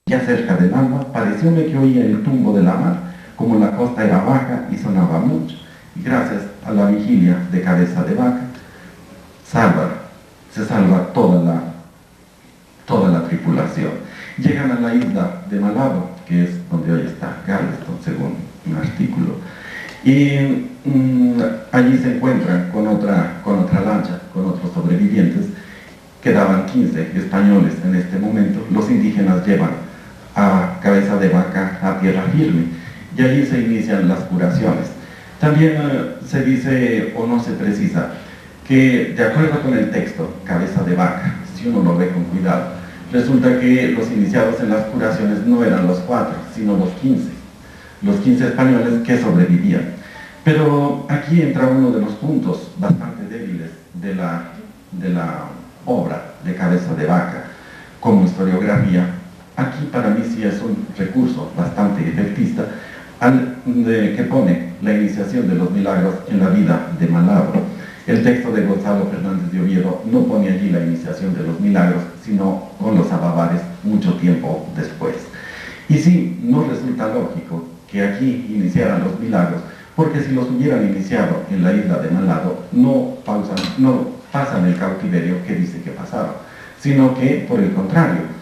Ya cerca del alba, parecióme que oía el tumbo de la mar, como la costa era baja y sonaba mucho, y gracias a la vigilia de Cabeza de Vaca, se salva toda la tripulación. Llegan a la isla de Malabo, que es donde hoy está Galveston, según un artículo, y allí se encuentran con otra lancha, con otros sobrevivientes. Quedaban 15 españoles en este momento. Los indígenas llevan a Cabeza de Vaca a tierra firme, y allí se inician las curaciones. También se dice, o no se precisa, que de acuerdo con el texto Cabeza de Vaca, si uno lo ve con cuidado, resulta que los iniciados en las curaciones no eran los 4, sino los 15 españoles que sobrevivían. Pero aquí entra uno de los puntos bastante débiles de la obra de Cabeza de Vaca como historiografía. Aquí para mí sí es un recurso bastante efectista que pone la iniciación de los milagros en la vida de Malabo. El texto de Gonzalo Fernández de Oviedo no pone allí la iniciación de los milagros, sino con los avavares mucho tiempo después. Y sí, no resulta lógico que aquí iniciaran los milagros, porque si los hubieran iniciado en la isla de Malabo, no pasan el cautiverio que dice que pasaba, sino que, por el contrario,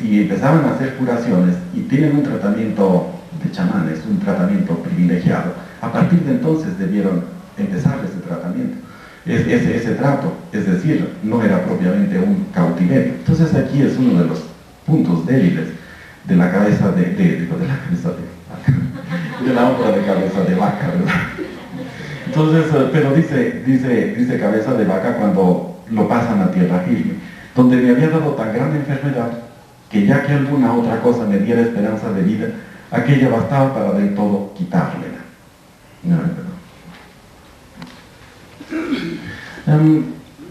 si empezaban a hacer curaciones y tienen un tratamiento de chamanes, un tratamiento privilegiado, a partir de entonces debieron empezar ese tratamiento, ese trato, es decir, no era propiamente un cautiverio. Entonces aquí es uno de los puntos débiles de la cabeza de la obra de Cabeza de Vaca, ¿verdad? Entonces, pero dice Cabeza de Vaca cuando lo pasan a tierra firme, donde me había dado tan grande enfermedad que ya que alguna otra cosa me diera esperanza de vida, aquella bastaba para del todo quitármela.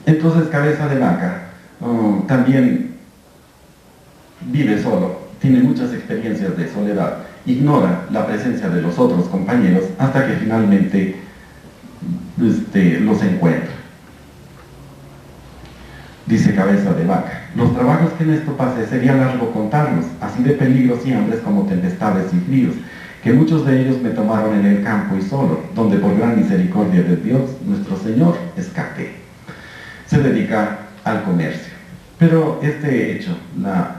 Entonces Cabeza de Vaca también vive solo, tiene muchas experiencias de soledad, ignora la presencia de los otros compañeros hasta que finalmente los encuentra. Dice Cabeza de Vaca: los trabajos que en esto pasé sería largo contarlos, así de peligros y hambres como tempestades y fríos, que muchos de ellos me tomaron en el campo y solo, donde por gran misericordia de Dios, nuestro Señor, escapé. Se dedica al comercio. Pero este hecho,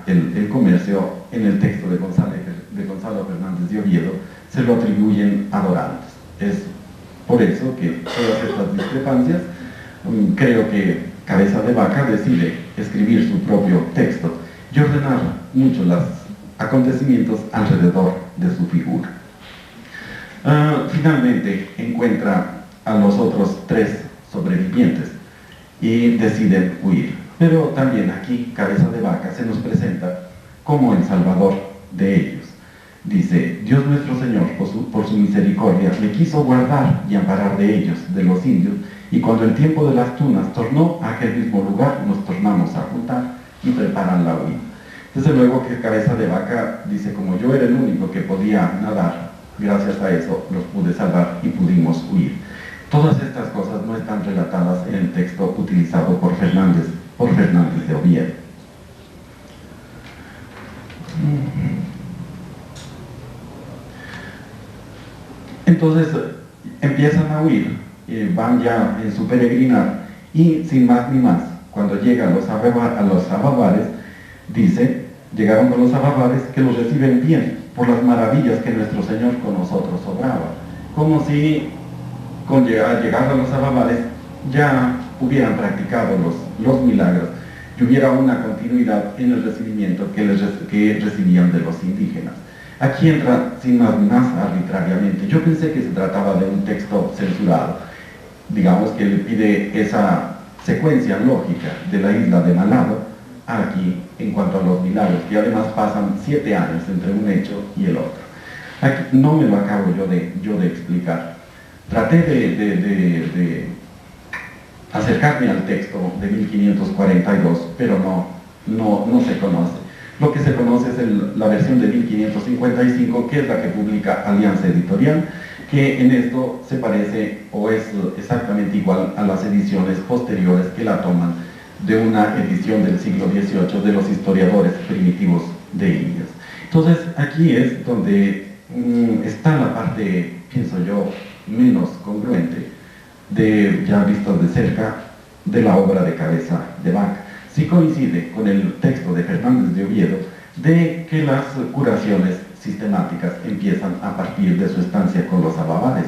el comercio, en el texto de Gonzalo Fernández de Oviedo, se lo atribuyen a Dorantes. Es por eso que todas estas discrepancias, creo que Cabeza de Vaca decide escribir su propio texto y ordenar mucho los acontecimientos alrededor de su figura. Finalmente encuentra a los otros 3 sobrevivientes y deciden huir. Pero también aquí Cabeza de Vaca se nos presenta como el salvador de ellos. Dice: Dios nuestro Señor, por su misericordia, me quiso guardar y amparar de ellos, de los indios, y cuando el tiempo de las tunas tornó a aquel mismo lugar, nos tornamos a juntar y preparan la huida. Desde luego que Cabeza de Vaca dice: como yo era el único que podía nadar, gracias a eso los pude salvar y pudimos huir. Todas estas cosas no están relatadas en el texto utilizado por Fernández de Oviedo. Entonces empiezan a huir, van ya en su peregrinar, y sin más ni más, cuando llegan a los avavares, dice: llegaron con los avavares que los reciben bien por las maravillas que nuestro Señor con nosotros obraba, como si al llegar a los avavares ya hubieran practicado los milagros y hubiera una continuidad en el recibimiento que recibían de los indígenas. Aquí entra sin más ni más arbitrariamente. Yo pensé que se trataba de un texto censurado, digamos que le pide esa secuencia lógica de la isla de Malabo aquí en cuanto a los milagros, que además pasan 7 años entre un hecho y el otro. Aquí no me lo acabo yo de explicar. Traté de acercarme al texto de 1542, pero no se conoce. Lo que se conoce es la versión de 1555, que es la que publica Alianza Editorial, que en esto se parece o es exactamente igual a las ediciones posteriores que la toman de una edición del siglo XVIII de los historiadores primitivos de Indias. Entonces, aquí es donde está la parte, pienso yo, menos congruente, ya visto de cerca, de la obra de Cabeza de Vaca. Sí coincide con el texto de Fernández de Oviedo de que las curaciones sistemáticas empiezan a partir de su estancia con los ababades,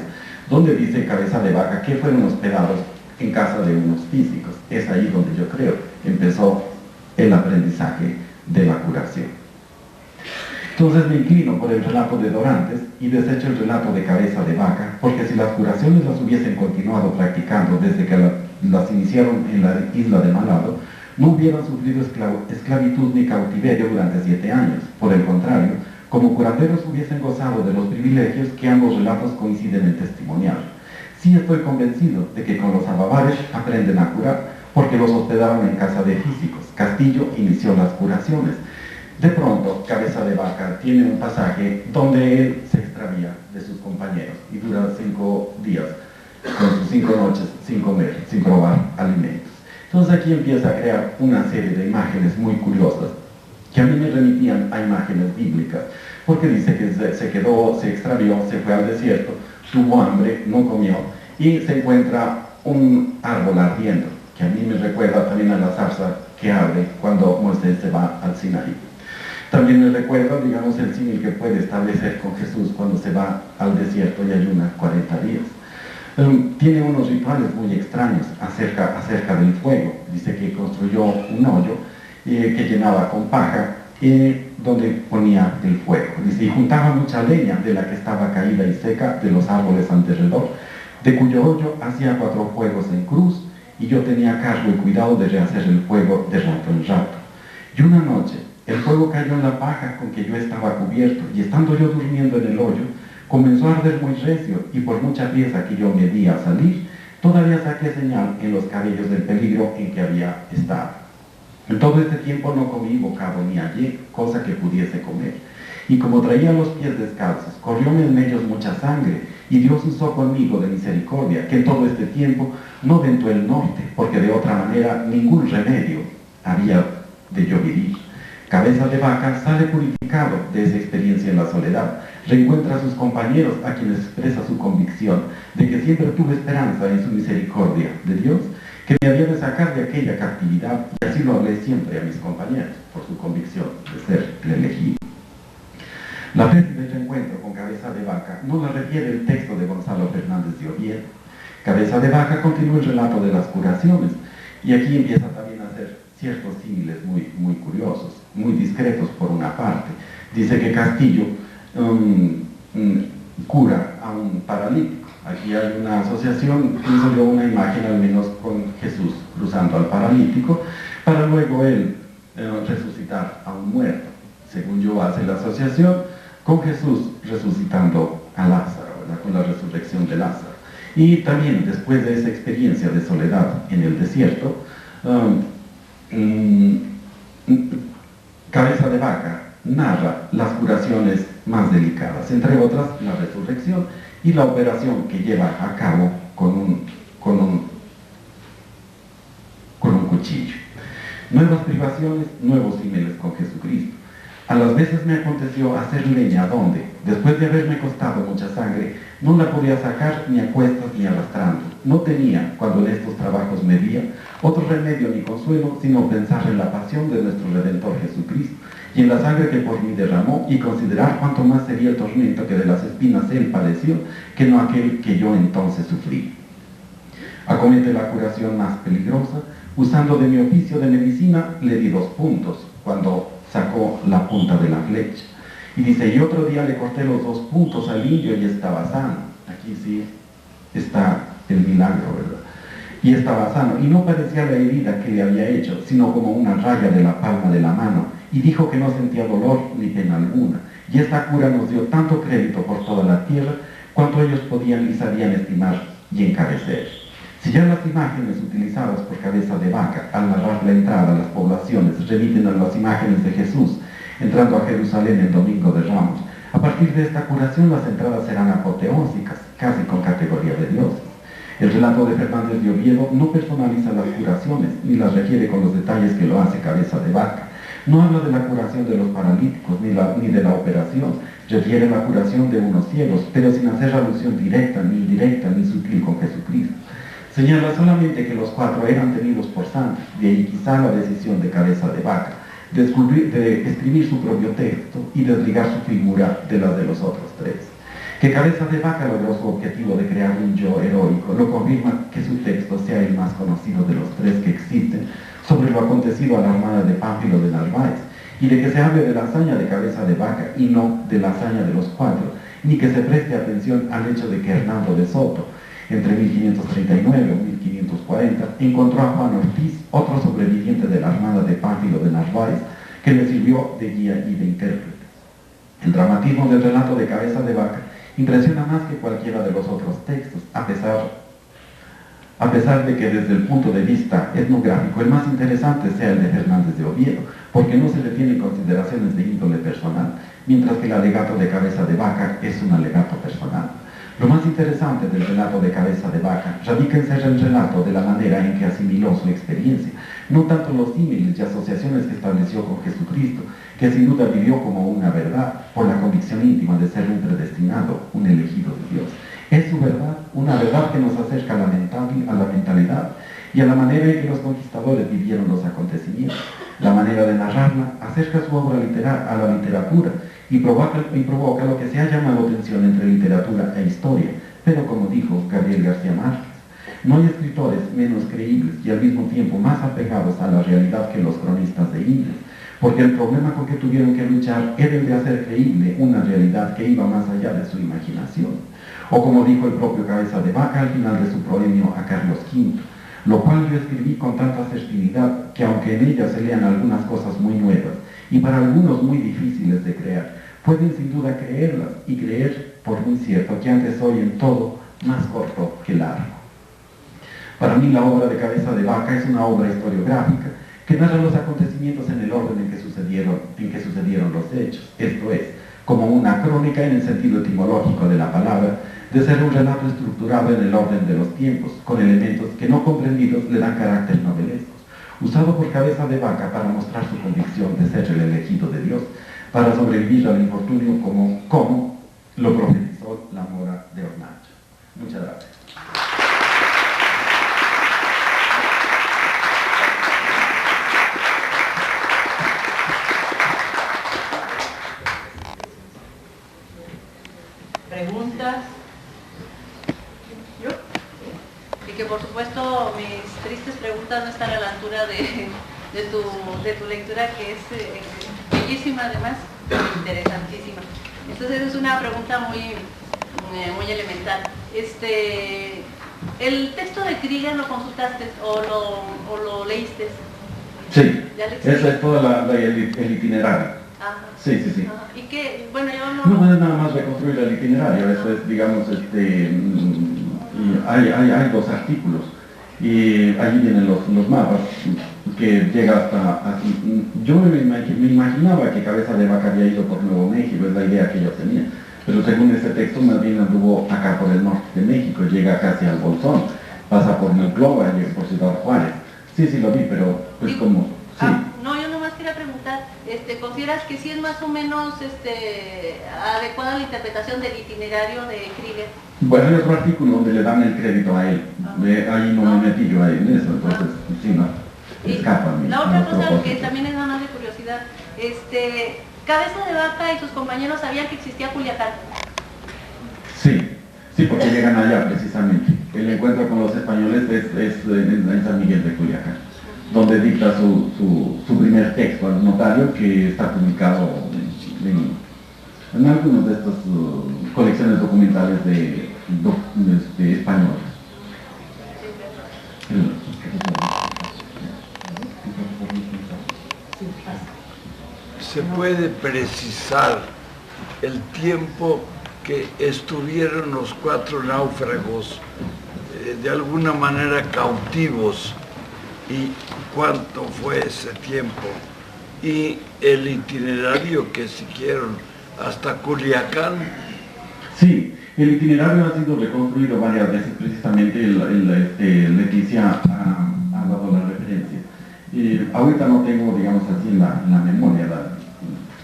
donde dice Cabeza de Vaca que fueron hospedados en casa de unos físicos. Es ahí donde yo creo empezó el aprendizaje de la curación. Entonces me inclino por el relato de Dorantes y desecho el relato de Cabeza de Vaca, porque si las curaciones las hubiesen continuado practicando desde que las iniciaron en la isla de Malabo, no hubieran sufrido esclavitud ni cautiverio durante 7 años. Por el contrario, como curanderos hubiesen gozado de los privilegios que ambos relatos coinciden en testimoniar. Sí estoy convencido de que con los ababades aprenden a curar, porque los hospedaron en casa de físicos. Castillo inició las curaciones. De pronto, Cabeza de Vaca tiene un pasaje donde él se extravía de sus compañeros y dura 5 días, con sus 5 noches, sin comer, sin probar alimentos. Entonces aquí empieza a crear una serie de imágenes muy curiosas, que a mí me remitían a imágenes bíblicas, porque dice que se extravió, se fue al desierto, tuvo hambre, no comió, y se encuentra un árbol ardiendo, que a mí me recuerda también a la zarza que arde cuando Moisés se va al Sinaí. También me recuerda, digamos, el símil que puede establecer con Jesús cuando se va al desierto y ayuna 40 días. Tiene unos rituales muy extraños acerca del fuego. Dice que construyó un hoyo que llenaba con paja, donde ponía el fuego. Dice, y juntaba mucha leña de la que estaba caída y seca de los árboles alrededor, de cuyo hoyo hacía 4 fuegos en cruz, y yo tenía cargo y cuidado de rehacer el fuego de rato en rato. Y una noche, el fuego cayó en la paja con que yo estaba cubierto, y estando yo durmiendo en el hoyo, comenzó a arder muy recio, y por mucha pieza que yo me di a salir, todavía saqué señal en los cabellos del peligro en que había estado. En todo este tiempo no comí bocado ni hallé cosa que pudiese comer. Y como traía los pies descalzos, corrióme en ellos mucha sangre, y Dios usó conmigo de misericordia, que en todo este tiempo no ventó el norte, porque de otra manera ningún remedio había de yo vivir. Cabeza de Vaca sale purificado de esa experiencia en la soledad, reencuentra a sus compañeros a quienes expresa su convicción de que siempre tuve esperanza en su misericordia de Dios, que me había de sacar de aquella captividad, y así lo hablé siempre a mis compañeros, por su convicción de ser el elegido. La fecha del reencuentro con Cabeza de Vaca no la refiere el texto de Gonzalo Fernández de Oviedo. Cabeza de Vaca continúa el relato de las curaciones, y aquí empieza también a hacer ciertos símiles muy curiosos, muy discretos por una parte. Dice que Castillo cura a un paralítico. Aquí hay una asociación, pienso yo, una imagen al menos con Jesús cruzando al paralítico, para luego él resucitar a un muerto. Según yo, hace la asociación con Jesús resucitando a Lázaro, ¿verdad? Con la resurrección de Lázaro. Y también después de esa experiencia de soledad en el desierto, Cabeza de Vaca narra las curaciones más delicadas, entre otras la resurrección y la operación que lleva a cabo con un cuchillo. Nuevas privaciones, nuevos símiles con Jesucristo. A las veces me aconteció hacer leña donde, después de haberme costado mucha sangre, no la podía sacar ni a cuestas ni arrastrando. No tenía, cuando en estos trabajos me veía, otro remedio ni consuelo, sino pensar en la pasión de nuestro Redentor Jesucristo, y en la sangre que por mí derramó, y considerar cuánto más sería el tormento que de las espinas él padeció, que no aquel que yo entonces sufrí. Acomete la curación más peligrosa, usando de mi oficio de medicina, le di 2 puntos, cuando sacó la punta de la flecha. Y dice, y otro día le corté los 2 puntos al indio y estaba sano. Aquí sí está el milagro, ¿verdad? Y estaba sano, y no parecía la herida que le había hecho, sino como una raya de la palma de la mano, y dijo que no sentía dolor ni pena alguna. Y esta cura nos dio tanto crédito por toda la tierra, cuanto ellos podían y sabían estimar y encarecer. Si ya las imágenes utilizadas por Cabeza de Vaca al narrar la entrada a las poblaciones remiten a las imágenes de Jesús entrando a Jerusalén el Domingo de Ramos, a partir de esta curación las entradas serán apoteósicas, casi con categoría de dioses. El relato de Fernández de Oviedo no personaliza las curaciones, ni las refiere con los detalles que lo hace Cabeza de Vaca, No habla de la curación de los paralíticos ni de la operación, refiere la curación de unos ciegos, pero sin hacer alusión directa, ni indirecta, ni sutil con Jesucristo. Señala solamente que los 4 eran tenidos por santos, de ahí quizá la decisión de Cabeza de Vaca, de escribir su propio texto y desligar su figura de la de los otros 3. Que Cabeza de Vaca logró su objetivo de crear un yo heroico lo confirma que su texto sea el más conocido de los 3 que existen sobre lo acontecido a la armada de Pánfilo de Narváez, y de que se hable de la hazaña de Cabeza de Vaca y no de la hazaña de los 4, ni que se preste atención al hecho de que Hernando de Soto, entre 1539 y 1540, encontró a Juan Ortiz, otro sobreviviente de la armada de Pánfilo de Narváez, que le sirvió de guía y de intérprete. El dramatismo del relato de Cabeza de Vaca impresiona más que cualquiera de los otros textos, a pesar de que desde el punto de vista etnográfico el más interesante sea el de Fernández de Oviedo, porque no se le tienen consideraciones de índole personal, mientras que el alegato de Cabeza de Vaca es un alegato personal. Lo más interesante del relato de Cabeza de Vaca radica en ser el relato de la manera en que asimiló su experiencia, no tanto los símiles y asociaciones que estableció con Jesucristo, que sin duda vivió como una verdad, por la convicción íntima de ser un predestinado, un elegido de Dios. Es su verdad, una verdad que nos acerca a la mentalidad y a la manera en que los conquistadores vivieron los acontecimientos. La manera de narrarla acerca su obra a la literatura y provoca lo que se ha llamado tensión entre literatura e historia, pero como dijo Gabriel García Márquez, no hay escritores menos creíbles y al mismo tiempo más apegados a la realidad que los cronistas de indios, porque el problema con que tuvieron que luchar era el de hacer creíble una realidad que iba más allá de su imaginación. O como dijo el propio Cabeza de Vaca al final de su proemio a Carlos V, lo cual yo escribí con tanta certidumbre que aunque en ella se lean algunas cosas muy nuevas y para algunos muy difíciles de creer, pueden sin duda creerlas y creer por muy cierto que antes soy en todo más corto que largo. Para mí la obra de Cabeza de Vaca es una obra historiográfica que narra los acontecimientos en el orden en que sucedieron los hechos, esto es, como una crónica en el sentido etimológico de la palabra, de ser un relato estructurado en el orden de los tiempos, con elementos que no comprendidos le dan carácter novelescos, usado por Cabeza de Vaca para mostrar su convicción de ser el elegido de Dios, para sobrevivir al infortunio como lo profetizó la Mora de Hornacho. Muchas gracias. ¿Preguntas? ¿Yo? Y que por supuesto mis tristes preguntas no están a la altura de tu lectura, que es bellísima además, interesantísima. Entonces es una pregunta muy elemental. ¿El texto de Krieger lo consultaste o lo leíste? Sí, esa es toda el itinerario. Ajá. Sí. Ajá. Y que, bueno, yo no es nada más reconstruir el itinerario, eso es, digamos, hay 2 artículos y allí vienen los mapas que llega hasta yo me imaginaba que Cabeza de Vaca había ido por Nuevo México, es la idea que yo tenía, pero según este texto más bien anduvo acá por el norte de México, llega casi al Bolsón, pasa por Monclova, llega por Ciudad Juárez. Sí, lo vi, pero pues como... Sí. No, yo nomás quería preguntar, ¿consideras que sí es más o menos adecuada la interpretación del itinerario de Krieger? Bueno, hay otro artículo donde le dan el crédito a él, ahí no me metí yo ahí en eso, entonces sí, no, escapa a mí. La otra cosa que también es nada más de curiosidad, Cabeza de Vaca y sus compañeros sabían que existía Culiacán. Sí, porque llegan allá precisamente. El encuentro con los españoles es en San Miguel de Culiacán, donde dicta su primer texto al notario, que está publicado en algunas de estas colecciones documentales de españoles. ¿Se puede precisar el tiempo que estuvieron los 4 náufragos de alguna manera cautivos y cuánto fue ese tiempo? Y el itinerario que siguieron hasta Culiacán. Sí, el itinerario ha sido reconstruido varias veces, precisamente Leticia ha dado la referencia. ahorita no tengo, digamos así, en la memoria,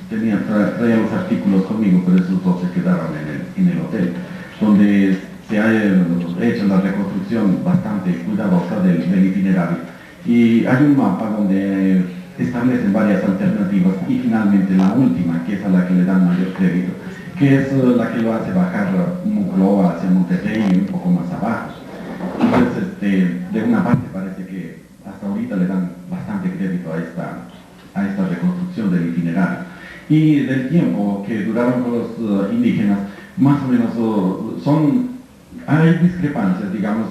traía los artículos conmigo, pero esos dos se quedaron en el hotel, donde se ha hecho la reconstrucción bastante cuidadosa del itinerario. Y hay un mapa donde establecen varias alternativas y finalmente la última, que es a la que le dan mayor crédito, que es la que lo hace bajar Moncloa hacia Monterrey y un poco más abajo. Entonces, de una parte parece que hasta ahorita le dan bastante crédito a esta reconstrucción del itinerario. Y del tiempo que duraron con los indígenas, más o menos hay discrepancias, digamos.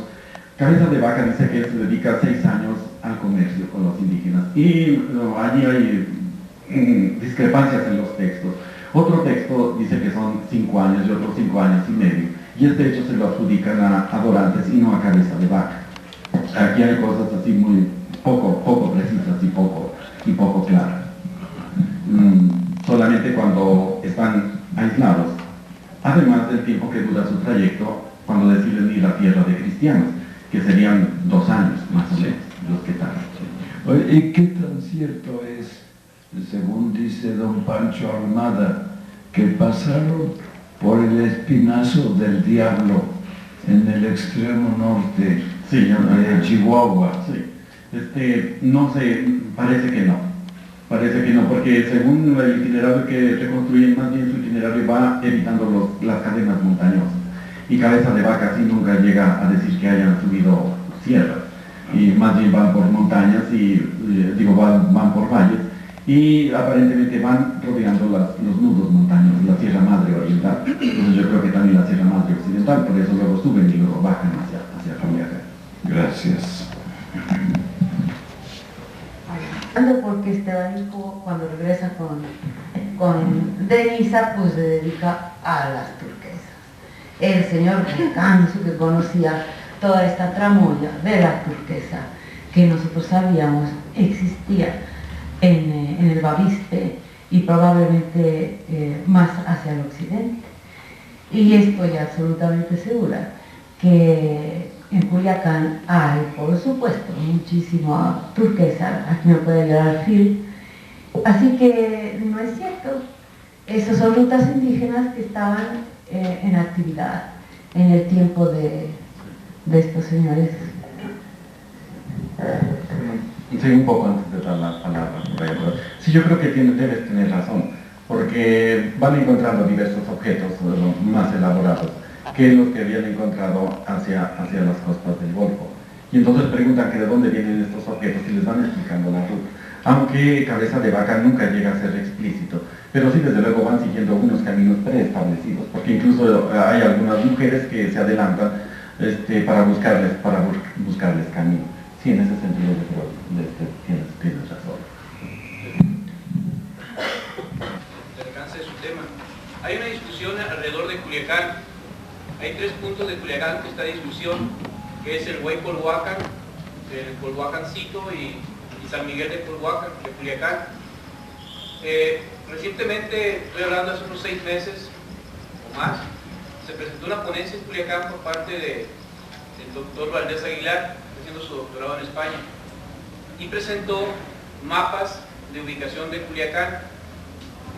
Cabeza de Vaca dice que se dedica 6 años al comercio con los indígenas y allí hay discrepancias en los textos. Otro texto dice que son 5 años y otros 5 años y medio, y este hecho se lo adjudican a Dorantes y no a Cabeza de Vaca. Aquí hay cosas así muy poco precisas y poco claras. Solamente cuando están aislados, además del tiempo que dura su trayecto cuando deciden ir a tierra de cristianos, que serían 2 años más o menos los que tardan. ¿Y qué tan cierto es, según dice don Pancho Armada, que pasaron por el Espinazo del Diablo en el extremo norte de Chihuahua? Sí. No sé, parece que no, porque según el itinerario que reconstruyen, más bien su itinerario va evitando las cadenas montañosas. Y Cabeza de Vaca sí nunca llega a decir que hayan subido sierras, y más bien van por montañas van por valles, y aparentemente van rodeando los nudos montañosos, la Sierra Madre Oriental. Entonces yo creo que también la Sierra Madre Occidental, por eso luego suben y luego bajan hacia Culiacán. Gracias. Porque Estebanico, cuando regresa con Denisa, pues se dedica a las turquesas. El señor Canso, que conocía toda esta tramoya de la turquesa, que nosotros sabíamos existía en el Bavispe y probablemente más hacia el occidente. Y estoy absolutamente segura que en Culiacán hay, por supuesto, muchísima turquesa. Aquí me puede ayudar Phil. Así que no es cierto. Esas son rutas indígenas que estaban en actividad en el tiempo de estos señores. Sí, un poco antes de dar la palabra. Sí, yo creo que debes tener razón, porque van encontrando diversos objetos más elaborados que los que habían encontrado hacia las costas del Golfo. Y entonces preguntan que de dónde vienen estos objetos y les van explicando la ruta. Aunque Cabeza de Vaca nunca llega a ser explícito, pero sí desde luego van siguiendo unos caminos preestablecidos, porque incluso hay algunas mujeres que se adelantan para buscarles camino. Sí, en ese sentido tienes razón. El alcance de su tema. Hay una discusión alrededor de Culiacán. Hay 3 puntos de Culiacán que está en discusión, que es el Huaycolhuacan, el Colhuacancito y San Miguel de Culiacán. Recientemente, estoy hablando hace unos 6 meses o más, se presentó una ponencia en Culiacán por parte del doctor Valdés Aguilar, haciendo su doctorado en España, y presentó mapas de ubicación de Culiacán,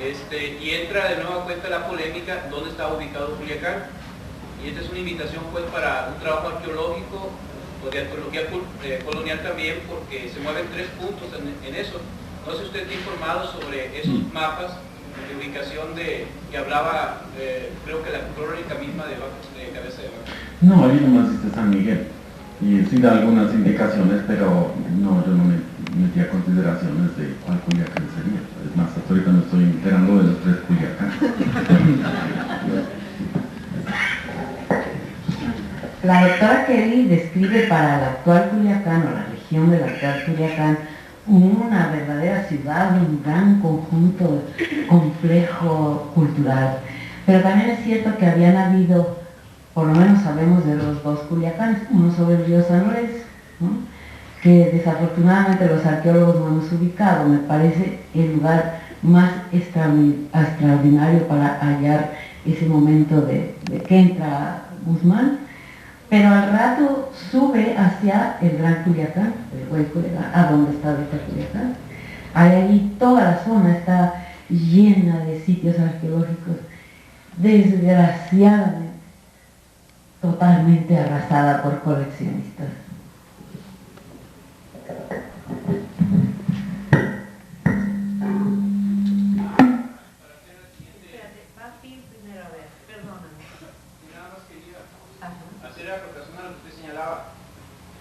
y entra de nueva cuenta la polémica dónde estaba ubicado Culiacán. Y esta es una invitación pues para un trabajo arqueológico o de arqueología colonial también, porque se mueven 3 puntos en eso. No sé si usted está informado sobre esos mapas de ubicación que hablaba, creo que la crónica misma de Cabeza de Vaca. No, ahí nomás dice San Miguel, y sí da algunas indicaciones, pero no, yo no me metí a consideraciones de cuál Culiacán sería. Es más, hasta ahorita me estoy enterando de los 3 Culiacán. La doctora Kelly describe para el actual Culiacán, o la región del actual Culiacán, una verdadera ciudad, un gran conjunto complejo cultural. Pero también es cierto que habían habido, por lo menos sabemos de los 2 Culiacanes, uno sobre el río San Lorenzo, ¿no?, que desafortunadamente los arqueólogos no hemos ubicado. Me parece el lugar más extraordinario para hallar ese momento de que entra Guzmán, pero al rato sube hacia el Gran Culiacán, el Buen Culiacán, a donde está ahorita Culiacán. Ahí toda la zona está llena de sitios arqueológicos, desgraciadamente, totalmente arrasada por coleccionistas.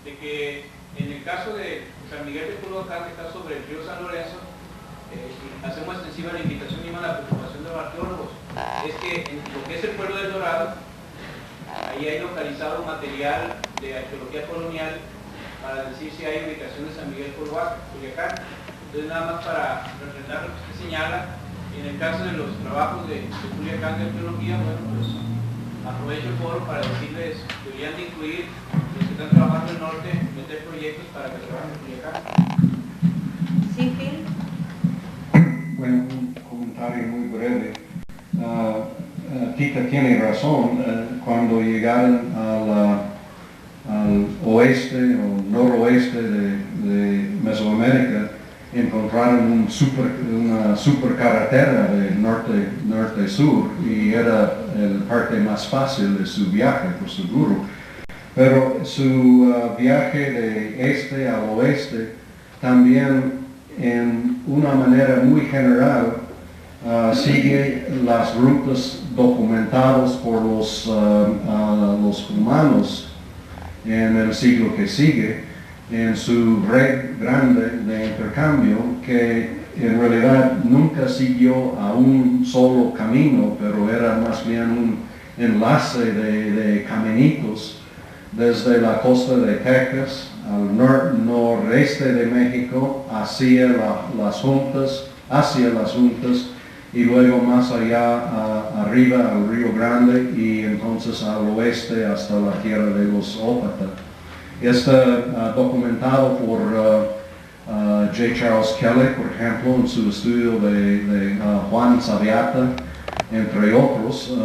De que en el caso de San Miguel de Culhuacán, que está sobre el río San Lorenzo, hacemos extensiva la invitación y la preocupación de los arqueólogos, es que en lo que es el pueblo del Dorado, ahí hay localizado material de arqueología colonial para decir si hay ubicación de San Miguel Culiacán. Entonces nada más para refrendar lo que usted señala, en el caso de los trabajos de Culiacán de arqueología, bueno, pues aprovecho el foro para decirles que deberían de incluir los que están trabajando en el norte, meter proyectos para que trabajen en Culiacán. Sí, Phil. Bueno, un comentario muy breve. Tita tiene razón. Cuando llegaron al oeste o noroeste de Mesoamérica, encontraron una supercarretera de norte-sur y era la parte más fácil de su viaje, por seguro. Pero su viaje de este al oeste también, en una manera muy general, sigue las rutas documentadas por los humanos en el siglo que sigue, en su red grande de intercambio, que en realidad nunca siguió a un solo camino, pero era más bien un enlace de caminitos desde la costa de Texas al noreste de México hacia las juntas y luego más allá arriba al Río Grande y entonces al oeste hasta la tierra de los Ópata. Está documentado por J. Charles Kelly, por ejemplo, en su estudio de Juan Sabiata, entre otros.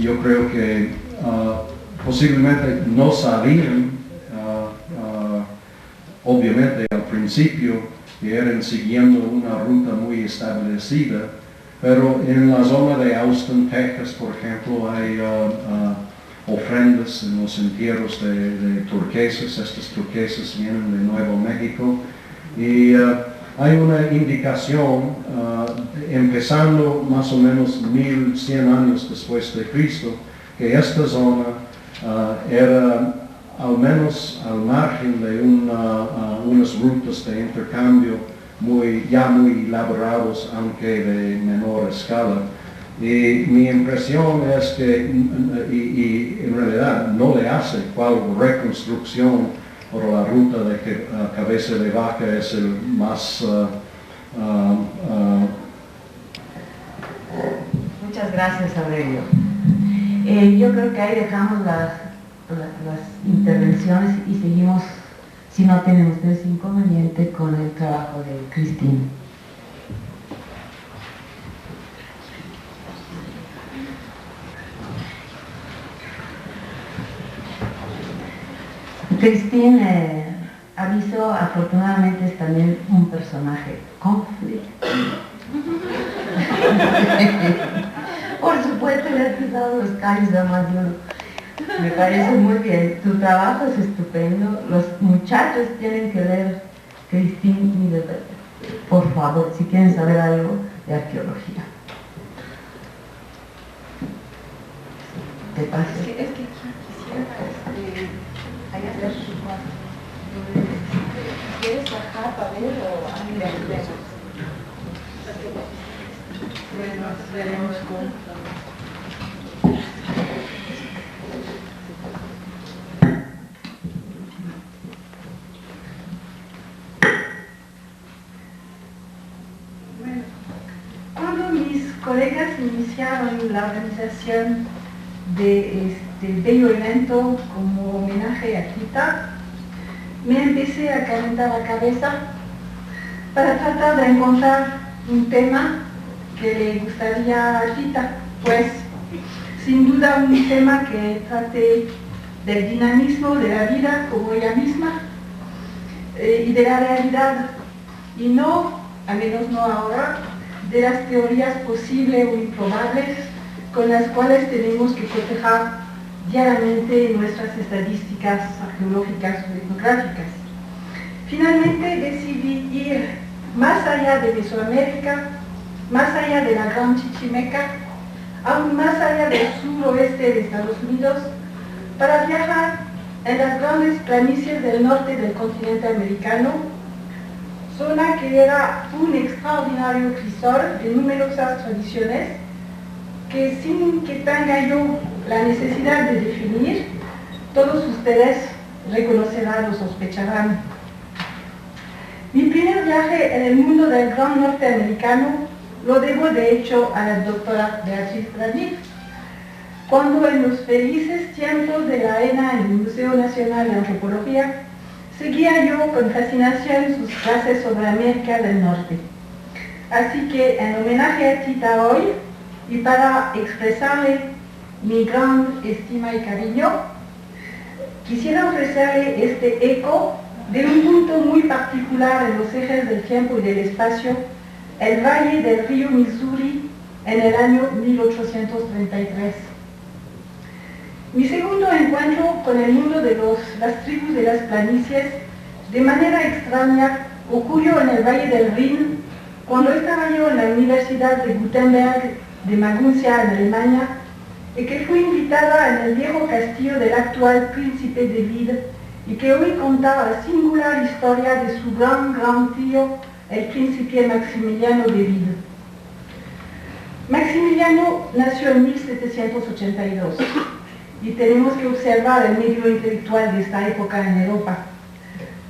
Yo creo que posiblemente no sabían, obviamente al principio, que eran siguiendo una ruta muy establecida, pero en la zona de Austin, Texas, por ejemplo, hay ofrendas en los entierros de turquesas. Estas turquesas vienen de Nuevo México y hay una indicación, empezando más o menos 1100 años después de Cristo, que esta zona era al menos al margen de unas rutas de intercambio ya muy elaborados, aunque de menor escala. Y mi impresión es que, y en realidad no le hace cuál reconstrucción por la ruta de Cabeza de Vaca es el más... Muchas gracias, Aurelio. Yo creo que ahí dejamos las intervenciones y seguimos, si no tienen ustedes inconveniente, con el trabajo de Cristina. Cristina, aviso, afortunadamente es también un personaje conflictivo. Por supuesto, le has pisado los callos a más de uno. Me parece muy bien, tu trabajo es estupendo. Los muchachos tienen que leer Cristina y de verdad. Por favor, si quieren saber algo de arqueología. ¿Te pasa? Es que quisiera hacer su cuadro. ¿Quieres bajar para ver o veremos cómo? Cuando mis colegas iniciaron la organización de este bello evento como homenaje a Tita, me empecé a calentar la cabeza para tratar de encontrar un tema que le gustaría a Tita, pues sin duda un tema que trate del dinamismo de la vida como ella misma y de la realidad, y no, al menos no ahora, de las teorías posibles o improbables con las cuales tenemos que cotejar diariamente nuestras estadísticas arqueológicas o etnográficas. Finalmente decidí ir más allá de Mesoamérica, más allá de la Gran Chichimeca, aún más allá del suroeste de Estados Unidos, para viajar en las grandes planicies del norte del continente americano, zona que era un extraordinario crisol de numerosas tradiciones que, sin que tenga yo la necesidad de definir, todos ustedes reconocerán o sospecharán. Mi primer viaje en el mundo del gran norteamericano lo debo de hecho a la doctora Beatriz Granit, cuando en los felices tiempos de la ENA en el Museo Nacional de Antropología seguía yo con fascinación sus clases sobre América del Norte. Así que en homenaje a Tita hoy, y para expresarle mi gran estima y cariño, quisiera ofrecerle este eco de un punto muy particular en los ejes del tiempo y del espacio, el valle del río Missouri en el año 1833. Mi segundo encuentro con el mundo de las tribus de las planicies, de manera extraña, ocurrió en el Valle del Rin, cuando estaba yo en la Universidad de Gutenberg de Maguncia, en Alemania, y que fui invitada en el viejo castillo del actual príncipe David, y que hoy contaba la singular historia de su gran tío, el príncipe Maximiliano David. Maximiliano nació en 1782, y tenemos que observar el medio intelectual de esta época en Europa.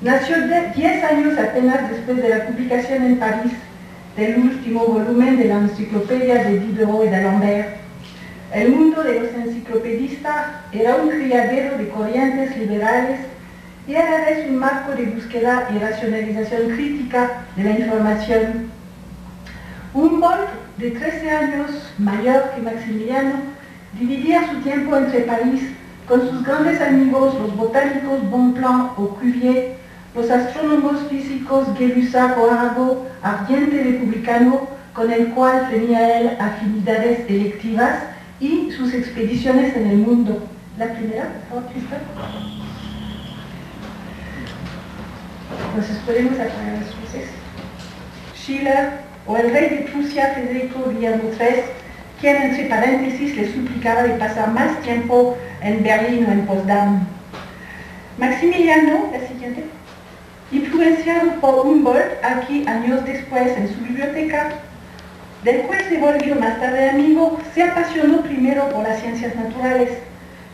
Nació 10 años apenas después de la publicación en París del último volumen de la enciclopedia de Diderot y d'Alembert. El mundo de los enciclopedistas era un criadero de corrientes liberales y a la vez un marco de búsqueda y racionalización crítica de la información. Humboldt, de 13 años mayor que Maximiliano, dividía su tiempo entre París con sus grandes amigos, los botánicos Bonpland o Cuvier, los astrónomos físicos Gay-Lussac o Arago, ardiente republicano con el cual tenía él afinidades electivas, y sus expediciones en el mundo. La primera, por favor, Cristal. Entonces podemos apagar las luces. Schiller o el rey de Prusia, Federico Guillermo III, quien entre paréntesis le suplicaba de pasar más tiempo en Berlín o en Potsdam. Maximiliano, la siguiente, influenciado por Humboldt, aquí años después en su biblioteca, del cual se volvió más tarde amigo, se apasionó primero por las ciencias naturales.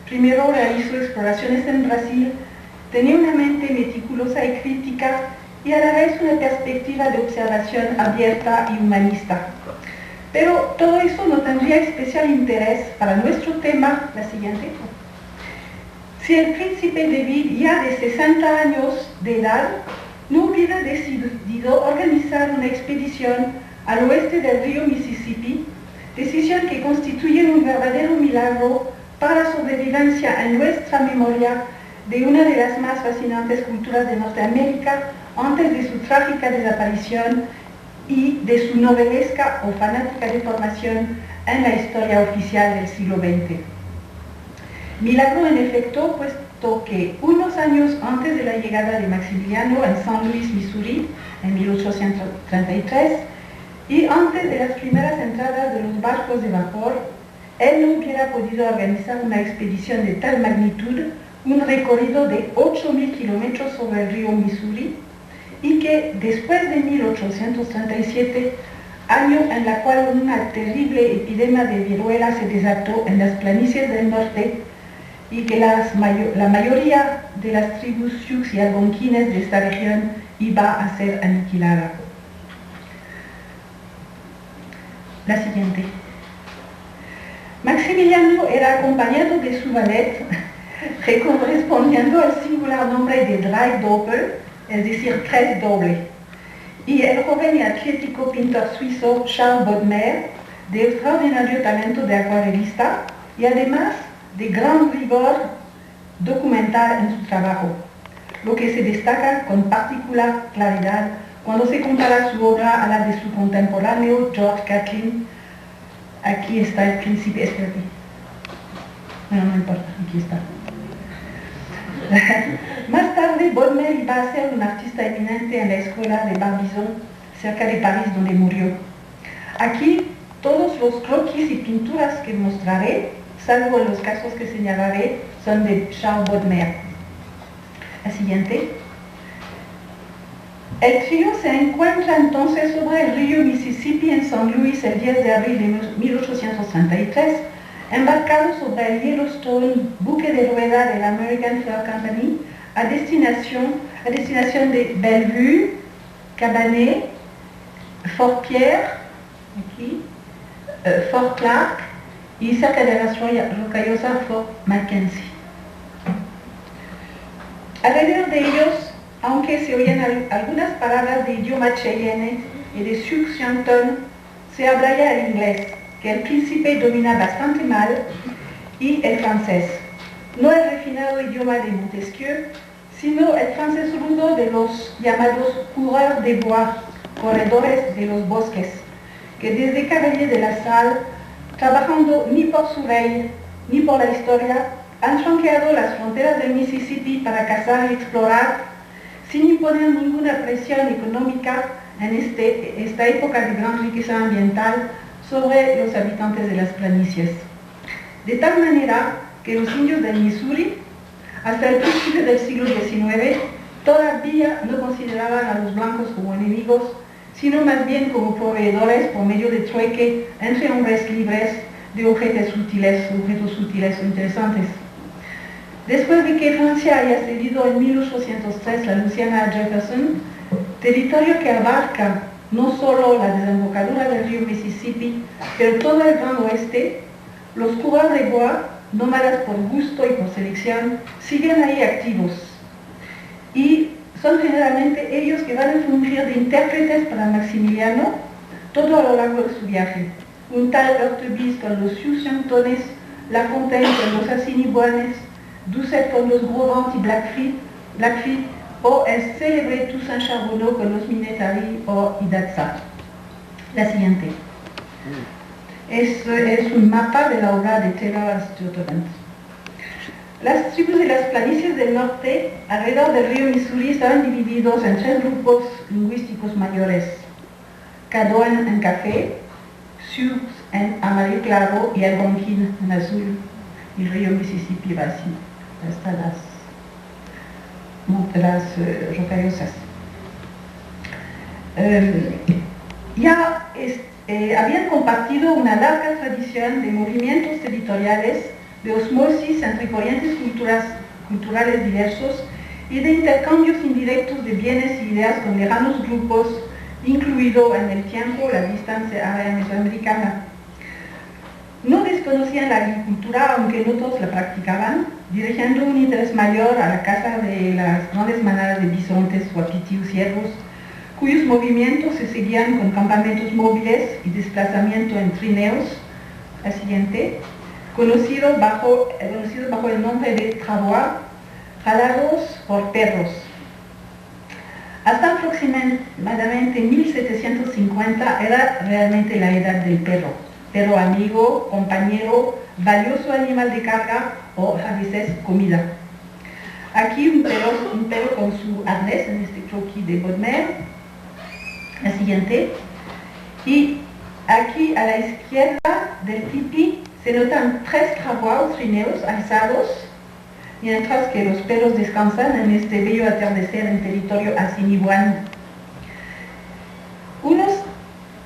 Primero realizó exploraciones en Brasil, tenía una mente meticulosa y crítica y a la vez una perspectiva de observación abierta y humanista. Pero todo eso no tendría especial interés para nuestro tema, la siguiente. Si el príncipe David, ya de 60 años de edad, no hubiera decidido organizar una expedición al oeste del río Mississippi, decisión que constituye un verdadero milagro para la sobrevivencia en nuestra memoria de una de las más fascinantes culturas de Norteamérica antes de su trágica desaparición y de su novelesca o fanática deformación en la historia oficial del siglo XX. Milagro en efecto, puesto que unos años antes de la llegada de Maximiliano en San Luis, Missouri, en 1833, y antes de las primeras entradas de los barcos de vapor, él no hubiera podido organizar una expedición de tal magnitud, un recorrido de 8.000 kilómetros sobre el río Missouri, y que después de 1837, año en la cual una terrible epidemia de viruela se desató en las planicies del norte, y que la mayoría de las tribus sioux y algonquines de esta región iba a ser aniquilada. La siguiente. Maximiliano era acompañado de su valet, correspondiendo al singular nombre de Drei Doppel, es decir, 3 doble, y el joven y atlético pintor suizo Charles Bodmer, de extraordinario talento de acuarelista, y además de gran rigor documental en su trabajo, lo que se destaca con particular claridad cuando se compara su obra a la de su contemporáneo George Catlin. Aquí está el príncipe, espérate. Bueno, no importa, aquí está. Más tarde, Bodmer iba a ser un artista eminente en la escuela de Barbizon, cerca de París, donde murió. Aquí, todos los croquis y pinturas que mostraré, salvo en los casos que señalaré, son de Charles Bodmer. La siguiente. El trío se encuentra entonces sobre el río Mississippi en San Luis el 10 de abril de 1833, embarcado sobre el Yellowstone, buque de rueda de la American Fur Company, a destinación de Bellevue, Cabanet, Fort Pierre, aquí, Fort Clark y cerca de la rocallosa Fort Mackenzie. Alrededor de ellos, aunque se oyen algunas palabras de idioma cheyenne y de Sioux Chianton, se habla ya el inglés, que el príncipe domina bastante mal, y el francés. No el refinado idioma de Montesquieu, sino el francés rudo de los llamados coureurs de bois, corredores de los bosques, que desde Cavalier de la Salle, trabajando ni por su rey ni por la historia, han franqueado las fronteras del Mississippi para cazar y explorar, sin imponer ninguna presión económica en esta época de gran riqueza ambiental sobre los habitantes de las planicies. De tal manera que los indios del Missouri, hasta el principio del siglo XIX, todavía no consideraban a los blancos como enemigos, sino más bien como proveedores por medio de trueque entre hombres libres de objetos útiles o interesantes. Después de que Francia haya cedido en 1803 la Luisiana a Jefferson, territorio que abarca no solo la desembocadura del río Mississippi, pero todo el gran oeste, los coureurs de bois, nómadas por gusto y por selección, siguen ahí activos. Y son generalmente ellos que van a fungir de intérpretes para Maximiliano todo a lo largo de su viaje. Un tal Heurtebise con los Sioux Chiantones, La Fontaine con los Assiniboines, Doucet con los Gros y Blackfeet, o el célebre Toussaint Charbonneau con los Minetari o Hidatsa. La siguiente. Es un mapa de la obra de Taylor Stuart. Las tribus de las planicies del norte, alrededor del río Missouri, estaban divididos en tres grupos lingüísticos mayores. Caddoan en café, Sioux en amarillo claro y Algonquin en azul. Y el río Mississippi va así, hasta las rocallosas. Habían compartido una larga tradición de movimientos territoriales, de osmosis entre corrientes culturales diversos y de intercambios indirectos de bienes y ideas con lejanos grupos, incluido en el tiempo la distancia área mesoamericana. No desconocían la agricultura, aunque no todos la practicaban, dirigiendo un interés mayor a la caza de las grandes manadas de bisontes, huapitis o ciervos, cuyos movimientos se seguían con campamentos móviles y desplazamiento en trineos. La siguiente, conocido bajo el nombre de travois, jalados por perros. Hasta aproximadamente 1750 era realmente la edad del perro. Perro amigo, compañero, valioso animal de carga o a veces comida. Aquí un perro con su arnés, en este croquis de Bodmer. La siguiente. Y aquí a la izquierda del tipi se notan tres travois o trineos alzados, mientras que los perros descansan en este bello atardecer en territorio assiniboine. Unos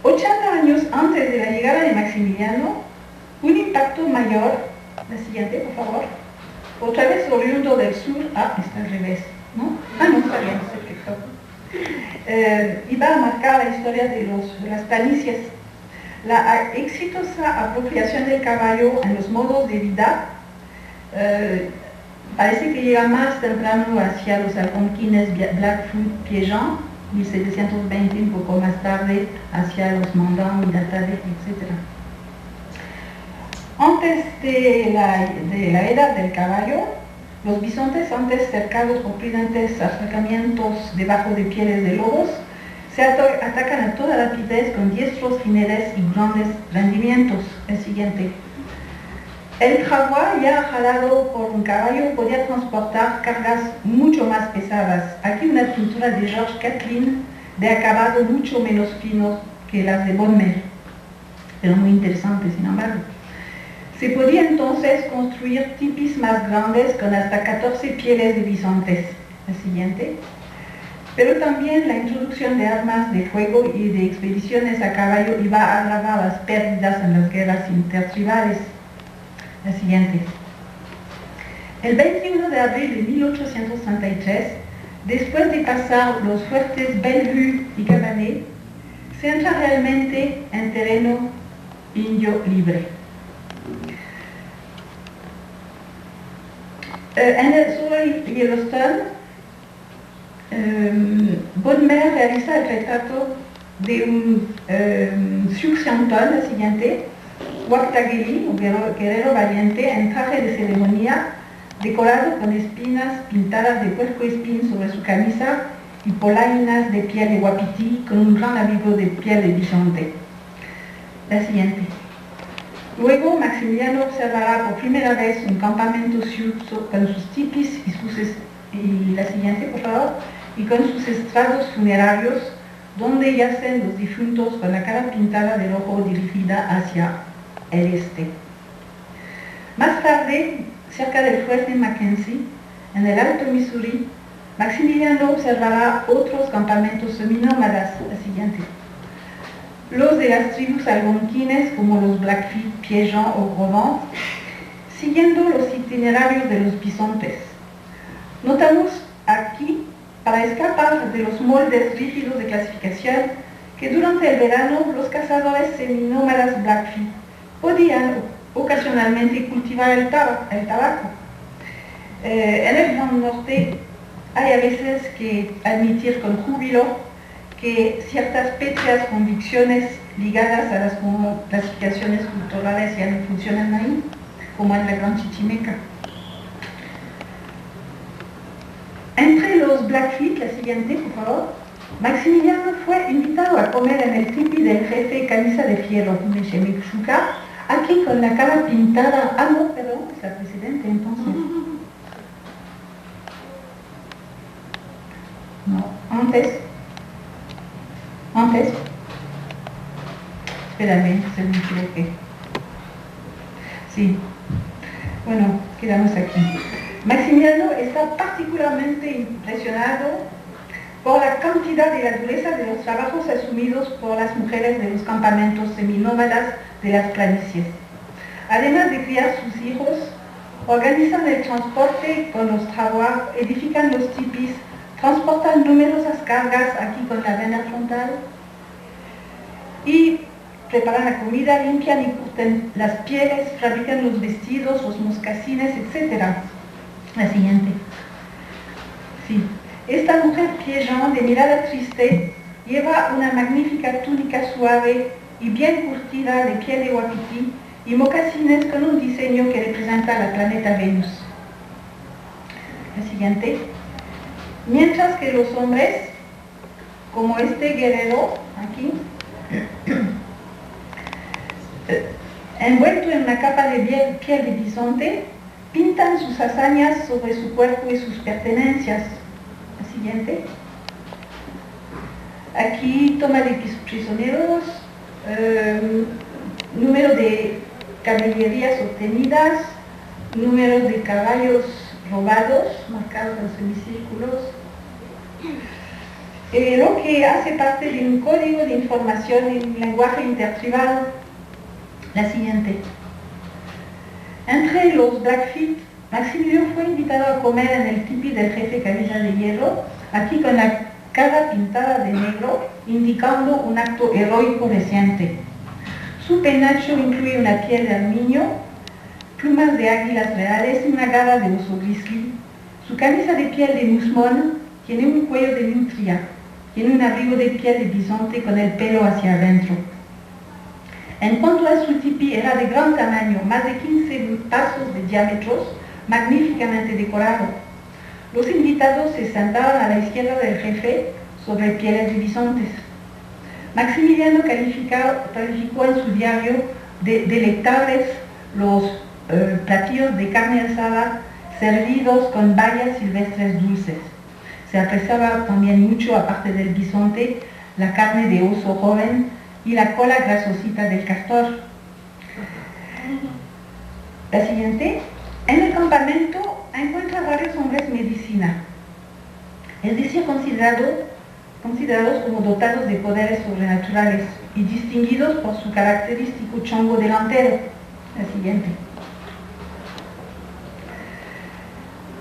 80 años antes de la llegada de Maximiliano, un impacto mayor, la siguiente por favor, otra vez oriundo del sur, está al revés, ¿no? No, está bien, perfecto. Iba a marcar la historia de las planicies. La exitosa apropiación del caballo en los modos de vida parece que llega más temprano hacia los algonquines Blackfoot, Piégean, 1720, un poco más tarde hacia los Mandans, Midatade, etc. Antes de la edad del caballo, los bisontes, antes cercados por prudentes acercamientos debajo de pieles de lobos, se atacan a toda rapidez con diestros jinetes y grandes rendimientos. El siguiente. El jaguar, ya jalado por un caballo, podía transportar cargas mucho más pesadas. Aquí una pintura de George Catlin de acabado mucho menos fino que las de Bonmer, pero muy interesante sin embargo. Se podía entonces construir tipis más grandes con hasta 14 pieles de bisontes. El siguiente. Pero también la introducción de armas de fuego y de expediciones a caballo iba a agravar las pérdidas en las guerras intertribales. El siguiente. El 21 de abril de 1833, después de pasar los fuertes Bellevue y Cabanet, se entra realmente en terreno indio libre. Sobre el Yellowstone, Bodmer realiza el retrato de un Sioux Chianton, el siguiente, Huactageli, un guerrero valiente, en traje de ceremonia, decorado con espinas pintadas de puercoespín sobre su camisa y polainas de piel de wapiti con un gran abrigo de piel de bisonte. La siguiente. Luego Maximiliano observará por primera vez un campamento sioux con sus tipis y la siguiente, por favor, y con sus estrados funerarios, donde yacen los difuntos con la cara pintada de rojo dirigida hacia el este. Más tarde, cerca del fuerte Mackenzie, en el Alto Missouri, Maximiliano observará otros campamentos seminómadas. La siguiente. Los de las tribus algonquines como los Blackfeet, Piégens o Gros Ventres, siguiendo los itinerarios de los bisontes. Notamos aquí, para escapar de los moldes rígidos de clasificación, que durante el verano los cazadores seminómadas Blackfeet podían ocasionalmente cultivar el tabaco. En el Gran Norte hay a veces que admitir con júbilo que ciertas pétreas convicciones ligadas a las clasificaciones culturales ya no funcionan ahí, como en la Gran Chichimeca. Entre los Blackfeet, la siguiente, por favor, Maximiliano fue invitado a comer en el tipi del jefe Camisa de Fierro, Meshemexuka, aquí con la cara pintada. Ah, no, perdón, es la presidenta entonces. No, antes. Espérame, se me equivoqué. Sí. Bueno, quedamos aquí. Maximiliano está particularmente impresionado por la cantidad y la dureza de los trabajos asumidos por las mujeres de los campamentos seminómadas de las planicies. Además de criar sus hijos, organizan el transporte con los jaguars, edifican los tipis, transportan numerosas cargas aquí con la vena frontal y preparan la comida, limpian y curten las pieles, fabrican los vestidos, los moscasines, etc. La siguiente. Sí. Esta mujer Piégens, de mirada triste, lleva una magnífica túnica suave y bien curtida de piel de wapiti y mocasines con un diseño que representa la planeta Venus. La siguiente. Mientras que los hombres, como este guerrero aquí, envuelto en una capa de piel de bisonte, pintan sus hazañas sobre su cuerpo y sus pertenencias. La siguiente. Aquí toma de prisioneros, número de caballerías obtenidas, números de caballos robados, marcados en semicírculos, lo que hace parte de un código de información en lenguaje intertribal. La siguiente. Entre los Blackfeet, Maximiliano fue invitado a comer en el tipi del jefe Camisa de Hierro, aquí con la cara pintada de negro, indicando un acto heroico reciente. Su penacho incluye una piel de armiño, plumas de águilas reales y una garra de oso grizzly. Su camisa de piel de musmón tiene un cuello de nutria, tiene un abrigo de piel de bisonte con el pelo hacia adentro. En cuanto a su tipi, era de gran tamaño, más de 15 pasos de diámetros, magníficamente decorado. Los invitados se sentaban a la izquierda del jefe sobre pieles de bisontes. Maximiliano calificó en su diario de delectables los platillos de carne asada servidos con bayas silvestres dulces. Se apreciaba también mucho, aparte del bisonte, la carne de oso joven y la cola grasosita del castor. La siguiente. En el campamento encuentra varios hombres medicina, es decir, considerados como dotados de poderes sobrenaturales y distinguidos por su característico chongo delantero. La siguiente.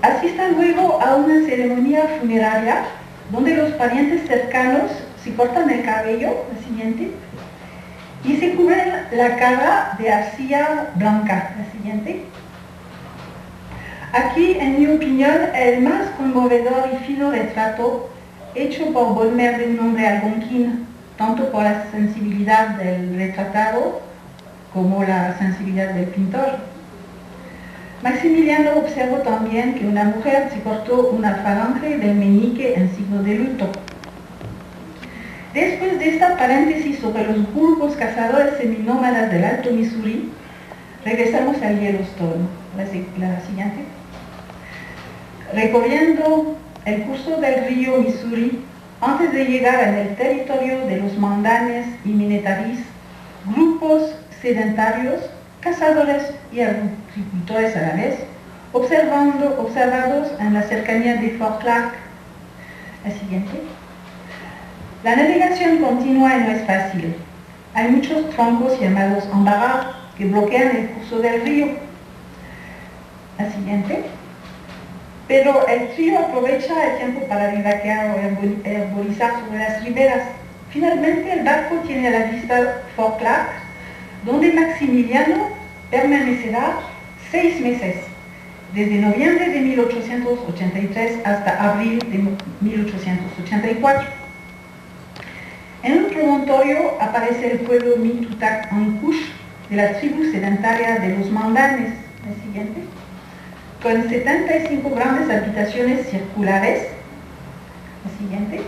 Asista luego a una ceremonia funeraria donde los parientes cercanos se cortan el cabello, la siguiente, y se cubren la cara de arcilla blanca, la siguiente. Aquí, en mi opinión, el más conmovedor y fino retrato hecho por Volmer de un hombre algonquín, tanto por la sensibilidad del retratado como la sensibilidad del pintor. Maximiliano observó también que una mujer se cortó una falange del meñique en signo de luto. Después de esta paréntesis sobre los grupos cazadores seminómadas del Alto Missouri, regresamos al Yellowstone. La siguiente. Recorriendo el curso del río Missouri, antes de llegar en el territorio de los Mandanes y Minetaris, grupos sedentarios, cazadores y agricultores a la vez, observados en la cercanía de Fort Clark. La siguiente. La navegación continua no es fácil. Hay muchos troncos llamados embarras que bloquean el curso del río. La siguiente. Pero el trío aprovecha el tiempo para vivaquear o herborizar sobre las riberas. Finalmente el barco tiene a la vista Fort Clark, donde Maximiliano permanecerá 6 meses, desde noviembre de 1883 hasta abril de 1884. En un promontorio aparece el pueblo Mitutak Ankush de la tribu sedentaria de los Mandanes. La siguiente. Con 75 grandes habitaciones circulares. La siguiente.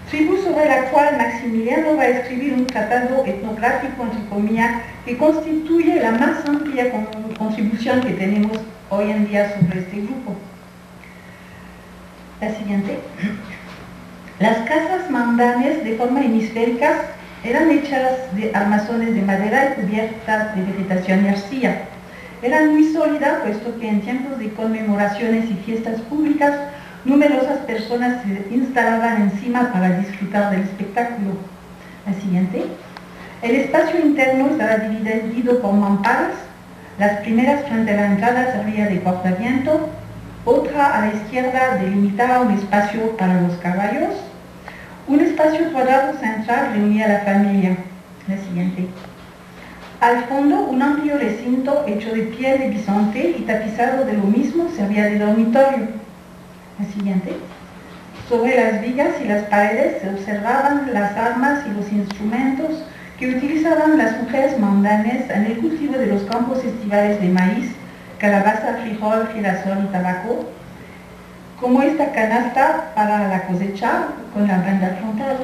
Tribu sobre la cual Maximiliano va a escribir un tratado etnográfico, entre comillas, que constituye la más amplia contribución que tenemos hoy en día sobre este grupo. La siguiente. Las casas mandanes de forma hemisférica eran hechas de armazones de madera y cubiertas de vegetación y arcilla. Eran muy sólidas, puesto que en tiempos de conmemoraciones y fiestas públicas, numerosas personas se instalaban encima para disfrutar del espectáculo. La siguiente. El espacio interno estaba dividido por mamparas. Las primeras frente a la entrada servía de cortaviento, otra a la izquierda delimitaba un espacio para los caballos. Un espacio cuadrado central reunía a la familia. La siguiente. Al fondo, un amplio recinto hecho de piel de bisonte y tapizado de lo mismo servía de dormitorio. La siguiente. Sobre las vigas y las paredes se observaban las armas y los instrumentos que utilizaban las mujeres mandanes en el cultivo de los campos estivales de maíz, calabaza, frijol, girasol y tabaco, como esta canasta para la cosecha con la banda frontal.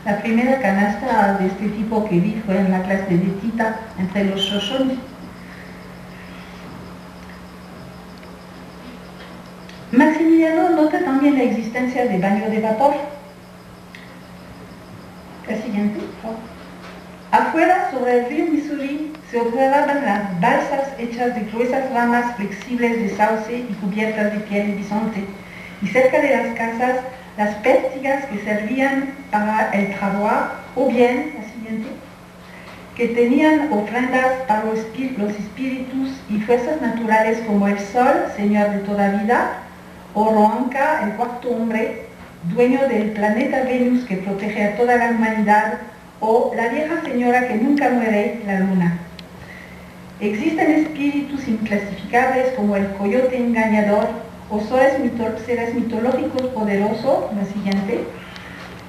La primera canasta de este tipo que vi fue en la clase de Tita entre los Shoshone. Maximiliano nota también la existencia de baño de vapor. La siguiente. Afuera, sobre el río Missouri, se observaban las balsas hechas de gruesas ramas flexibles de sauce y cubiertas de piel de bisonte. Y cerca de las casas, las pértigas que servían para el trabajo, o bien, la siguiente, que tenían ofrendas para los espíritus y fuerzas naturales como el sol, señor de toda vida, o Roanca, el cuarto hombre, dueño del planeta Venus que protege a toda la humanidad, o la vieja señora que nunca muere, la luna. Existen espíritus inclasificables como el coyote engañador, o seres mitológicos poderosos, la siguiente,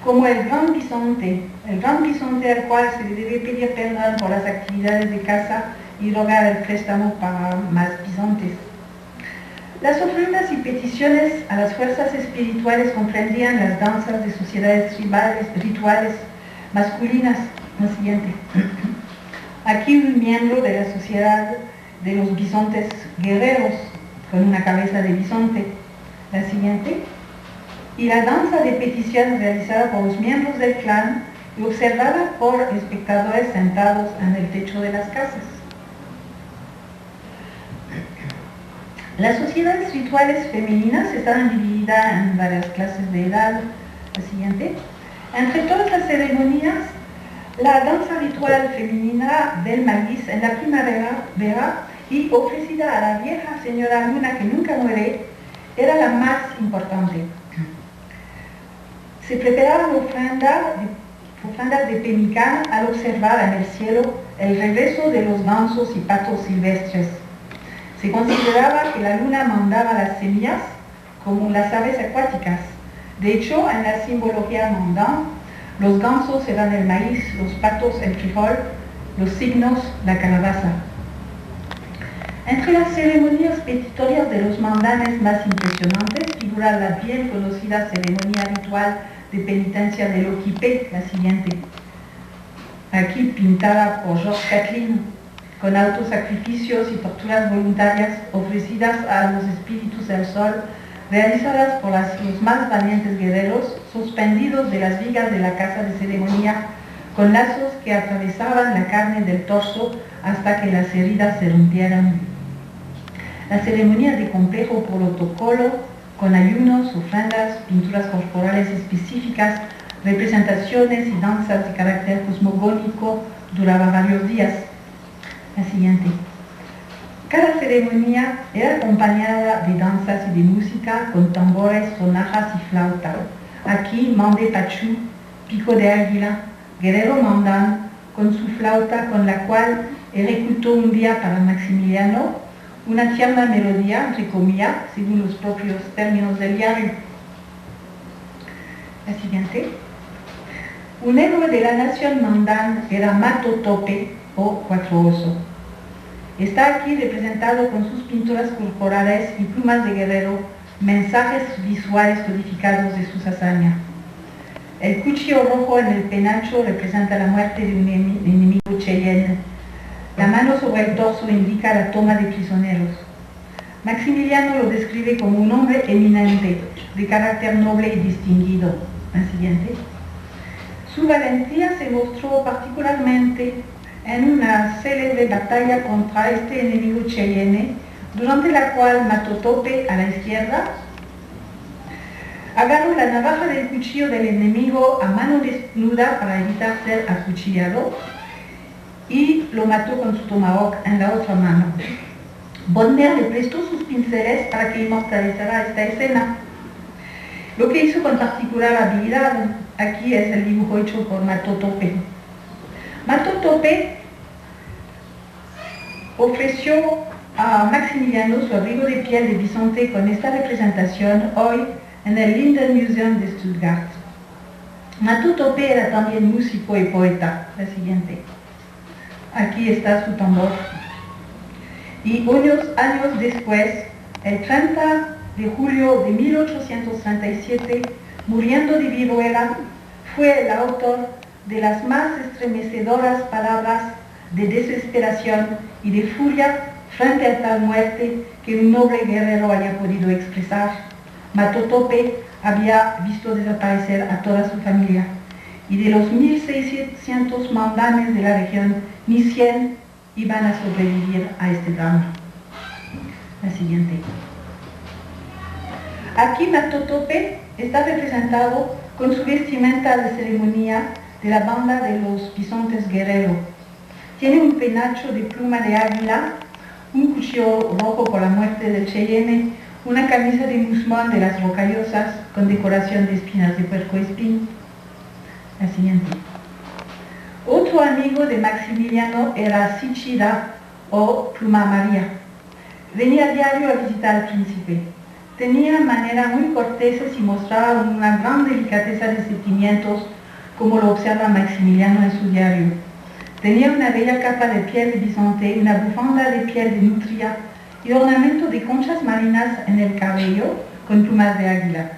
como el gran bisonte al cual se le debe pedir perdón por las actividades de casa y rogar el préstamo para más bisontes. Las ofrendas y peticiones a las fuerzas espirituales comprendían las danzas de sociedades rituales masculinas. Lo siguiente. Aquí un miembro de la sociedad de los bisontes guerreros con una cabeza de bisonte. La siguiente. Y la danza de petición realizada por los miembros del clan y observada por espectadores sentados en el techo de las casas. Las sociedades rituales femeninas estaban divididas en varias clases de edad. La siguiente. Entre todas las ceremonias, la danza ritual femenina del maíz en la primavera y ofrecida a la vieja señora Luna que nunca muere, era la más importante. Se preparaban ofrendas de pemicán al observar en el cielo el regreso de los gansos y patos silvestres. Se consideraba que la luna mandaba las semillas como las aves acuáticas. De hecho, en la simbología mundana, los gansos eran el maíz, los patos el frijol, los signos la calabaza. Entre las ceremonias petitorias de los mandanes más impresionantes figura la bien conocida ceremonia ritual de penitencia del Oquipé, la siguiente. Aquí pintada por George Catlin, con autosacrificios y torturas voluntarias ofrecidas a los espíritus del sol, realizadas por los más valientes guerreros, suspendidos de las vigas de la casa de ceremonia, con lazos que atravesaban la carne del torso hasta que las heridas se rompieran. La ceremonia de complejo protocolo, con ayunos, ofrendas, pinturas corporales específicas, representaciones y danzas de carácter cosmogónico, duraba varios días. La siguiente. Cada ceremonia era acompañada de danzas y de música con tambores, sonajas y flauta. Aquí Mande Pachú, pico de águila, guerrero mandán, con su flauta con la cual ejecutó un día para Maximiliano una tierna melodía, entre comillas, según los propios términos del diario. La siguiente. Un héroe de la nación mandán era Matotope o Cuatro Oso. Está aquí representado con sus pinturas corporales y plumas de guerrero, mensajes visuales codificados de sus hazañas. El cuchillo rojo en el penacho representa la muerte de un enemigo cheyenne. La mano sobre el torso indica la toma de prisioneros. Maximiliano lo describe como un hombre eminente, de carácter noble y distinguido. La siguiente. Su valentía se mostró particularmente en una célebre batalla contra este enemigo cheyenne, durante la cual Matotope, a la izquierda, agarró la navaja del cuchillo del enemigo a mano desnuda para evitar ser acuchillado y lo mató con su tomahawk en la otra mano. Bonner le prestó sus pinceles para que inmortalizara esta escena. Lo que hizo con particular habilidad aquí es el dibujo hecho por Matotope. Matotope ofreció a Maximiliano su abrigo de piel de bisonte con esta representación hoy en el Linden Museum de Stuttgart. Matotope era también músico y poeta. La siguiente. Aquí está su tambor. Y unos años después, el 30 de julio de 1837, muriendo de viruela, fue el autor de las más estremecedoras palabras de desesperación y de furia frente a tal muerte que un noble guerrero haya podido expresar. Matotope había visto desaparecer a toda su familia, y de los 1.600 mandanes de la región, ni 100 iban a sobrevivir a este drama. La siguiente. Aquí Matotope está representado con su vestimenta de ceremonia de la banda de los bisontes guerrero. Tiene un penacho de pluma de águila, un cuchillo rojo por la muerte del Cheyenne, una camisa de musmón de las Rocallosas con decoración de espinas de puercoespín. La siguiente. Otro amigo de Maximiliano era Sichida o Pluma María. Venía a diario a visitar al príncipe. tenía maneras muy corteses y mostraba una gran delicadeza de sentimientos, como lo observa Maximiliano en su diario. Tenía una bella capa de piel de bisonte, una bufanda de piel de nutria y ornamento de conchas marinas en el cabello con plumas de águila.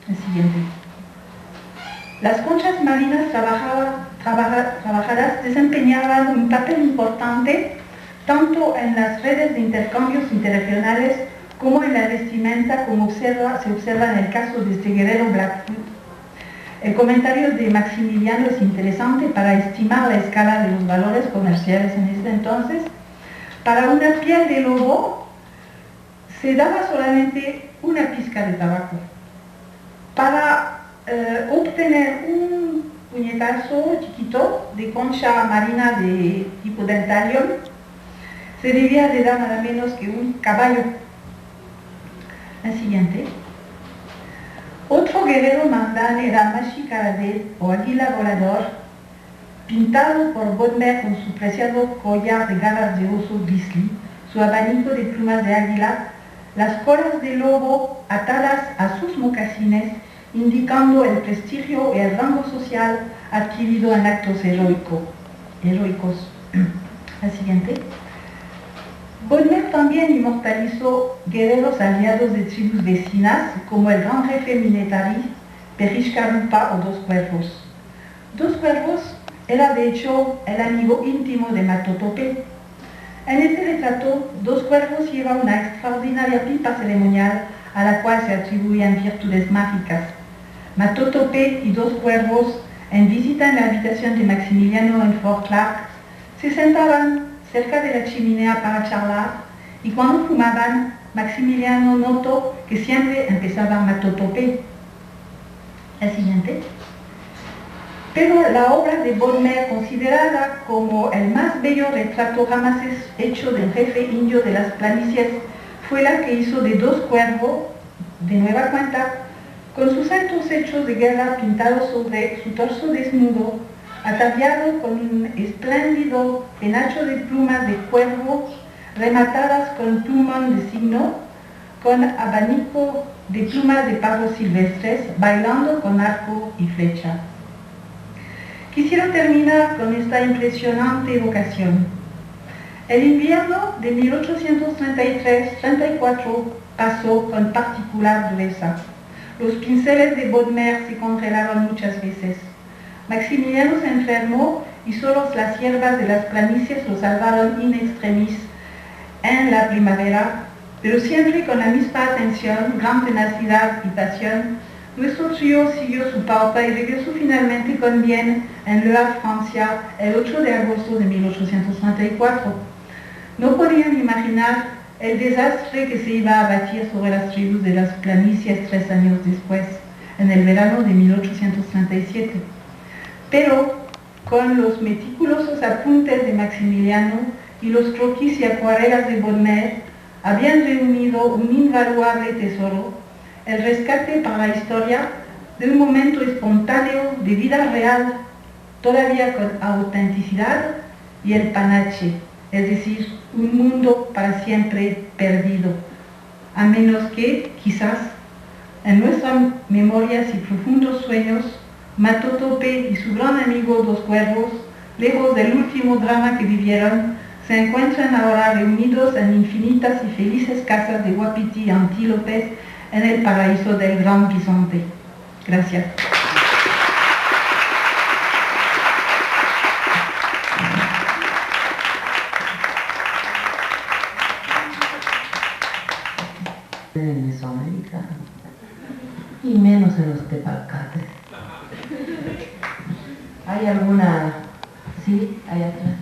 El siguiente. Las conchas marinas trabajadas desempeñaban un papel importante tanto en las redes de intercambios interregionales como en la vestimenta, como se observa en el caso de este guerrero Blackfoot. El comentario de Maximiliano es interesante para estimar la escala de los valores comerciales en este entonces. Para una piel de lobo se daba solamente una pizca de tabaco. Para obtener un puñetazo chiquito de concha marina de tipo dentalium, se debía de dar nada menos que un caballo. El siguiente. Otro guerrero mandán era Mashikaradel o águila volador, pintado por Bodmer con su preciado collar de garras de oso grizzly, su abanico de plumas de águila, las colas de lobo atadas a sus mocasines, indicando el prestigio y el rango social adquirido en actos heroicos. El siguiente. Bodmer también inmortalizó guerreros aliados de tribus vecinas, como el gran jefe Minetari, Perishkarupa o Dos Cuervos. Dos Cuervos era de hecho el amigo íntimo de Matotope. En este retrato, Dos Cuervos lleva una extraordinaria pipa ceremonial a la cual se atribuían virtudes mágicas. Matotope y Dos Cuervos, en visita en la habitación de Maximiliano en Fort Clark, se sentaban cerca de la chimenea para charlar, y cuando fumaban, Maximiliano notó que siempre empezaba Matotope. El siguiente. Pero la obra de Bodmer, considerada como el más bello retrato jamás hecho del jefe indio de las planicies, fue la que hizo de Dos Cuervos, de nueva cuenta, con sus altos hechos de guerra pintados sobre su torso desnudo, ataviado con un espléndido penacho de plumas de cuervo, rematadas con plumón de signo, con abanico de plumas de pavos silvestres, bailando con arco y flecha. Quisiera terminar con esta impresionante evocación. El invierno de 1833-34 pasó con particular dureza. Los pinceles de Bodmer se congelaron muchas veces. Maximiliano se enfermó y solo las hierbas de las planicies lo salvaron in extremis en la primavera, pero siempre con la misma atención, gran tenacidad y pasión. Nuestro trío siguió su pauta y regresó finalmente con bien en Le Havre, Francia, el 8 de agosto de 1834. No podían imaginar el desastre que se iba a abatir sobre las tribus de las planicies 3 años después, en el verano de 1837. Pero con los meticulosos apuntes de Maximiliano y los croquis y acuarelas de Bodmer, habían reunido un invaluable tesoro, el rescate para la historia de un momento espontáneo de vida real, todavía con autenticidad y el panache, es decir, un mundo para siempre perdido, a menos que, quizás, en nuestras memorias y profundos sueños, Matotope y su gran amigo Dos Cuervos, lejos del último drama que vivieron, se encuentran ahora reunidos en infinitas y felices casas de Wapiti y antílopes en el paraíso del Gran Bisonte. Gracias. En Mesoamérica y menos en los tepalcates. ¿Hay alguna? Sí, hay atrás.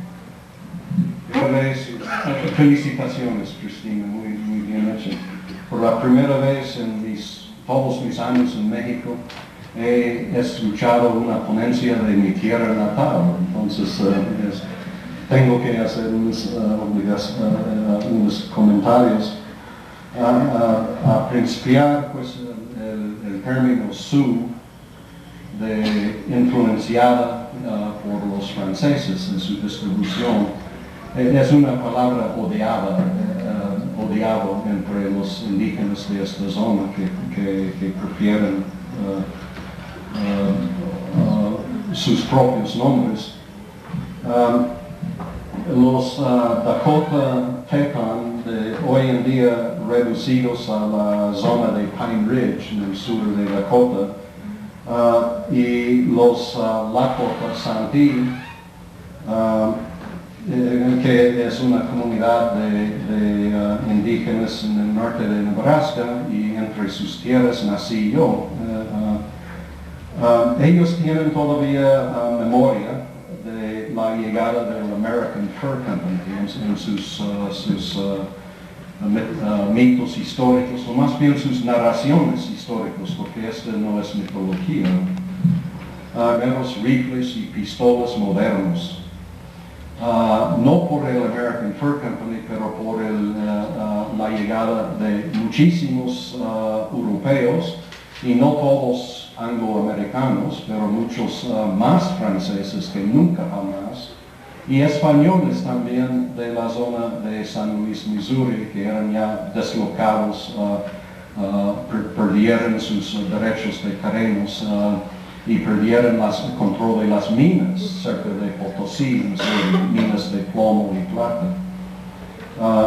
Felicitaciones, Cristina, muy bien hecho. Por la primera vez en todos mis años en México he escuchado una ponencia de mi tierra natal, entonces tengo que hacer unos comentarios. A principiar, pues, el término Sioux, influenciada por los franceses en su distribución, es una palabra odiada odiado entre los indígenas de esta zona que prefieren sus propios nombres. Los Dakota Teton, hoy en día reducidos a la zona de Pine Ridge en el sur de Dakota, y los Lakota Santee, que es una comunidad de indígenas en el norte de Nebraska, y entre sus tierras nací yo. Ellos tienen todavía memoria de la llegada del American Fur Company en sus mitos históricos, o más bien sus narraciones históricas, porque esta no es mitología. Vemos rifles y pistolas modernos. No por el American Fur Company, pero por la llegada de muchísimos europeos, y no todos angloamericanos, pero muchos más franceses que nunca jamás, y españoles también de la zona de San Luis, Missouri, que eran ya deslocados, perdieron sus derechos de terrenos, y perdieron el control de las minas cerca de Potosí, minas de plomo y plata.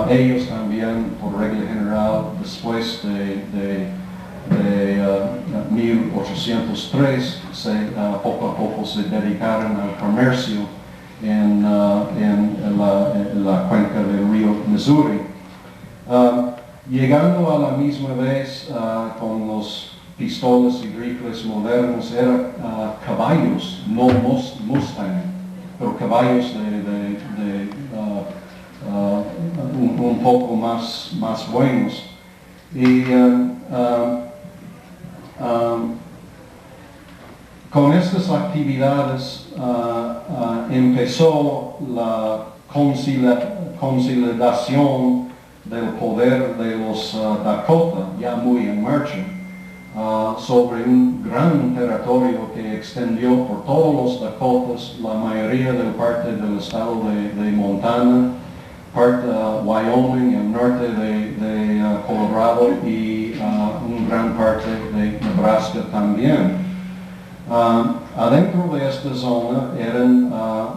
Ellos también, por regla general, después de 1803, poco a poco se dedicaron al comercio en la cuenca del río Missouri. Llegando a la misma vez con los pistolas y rifles modernos, eran caballos, no Mustang, pero caballos un poco más buenos. Y con estas actividades empezó la consolidación del poder de los Dakota, ya muy en marcha, sobre un gran territorio que extendió por todos los Dakotas, la mayoría de la parte del estado de Montana, parte de Wyoming, el norte de Colorado, y una gran parte de Nebraska también. Adentro de esta zona eran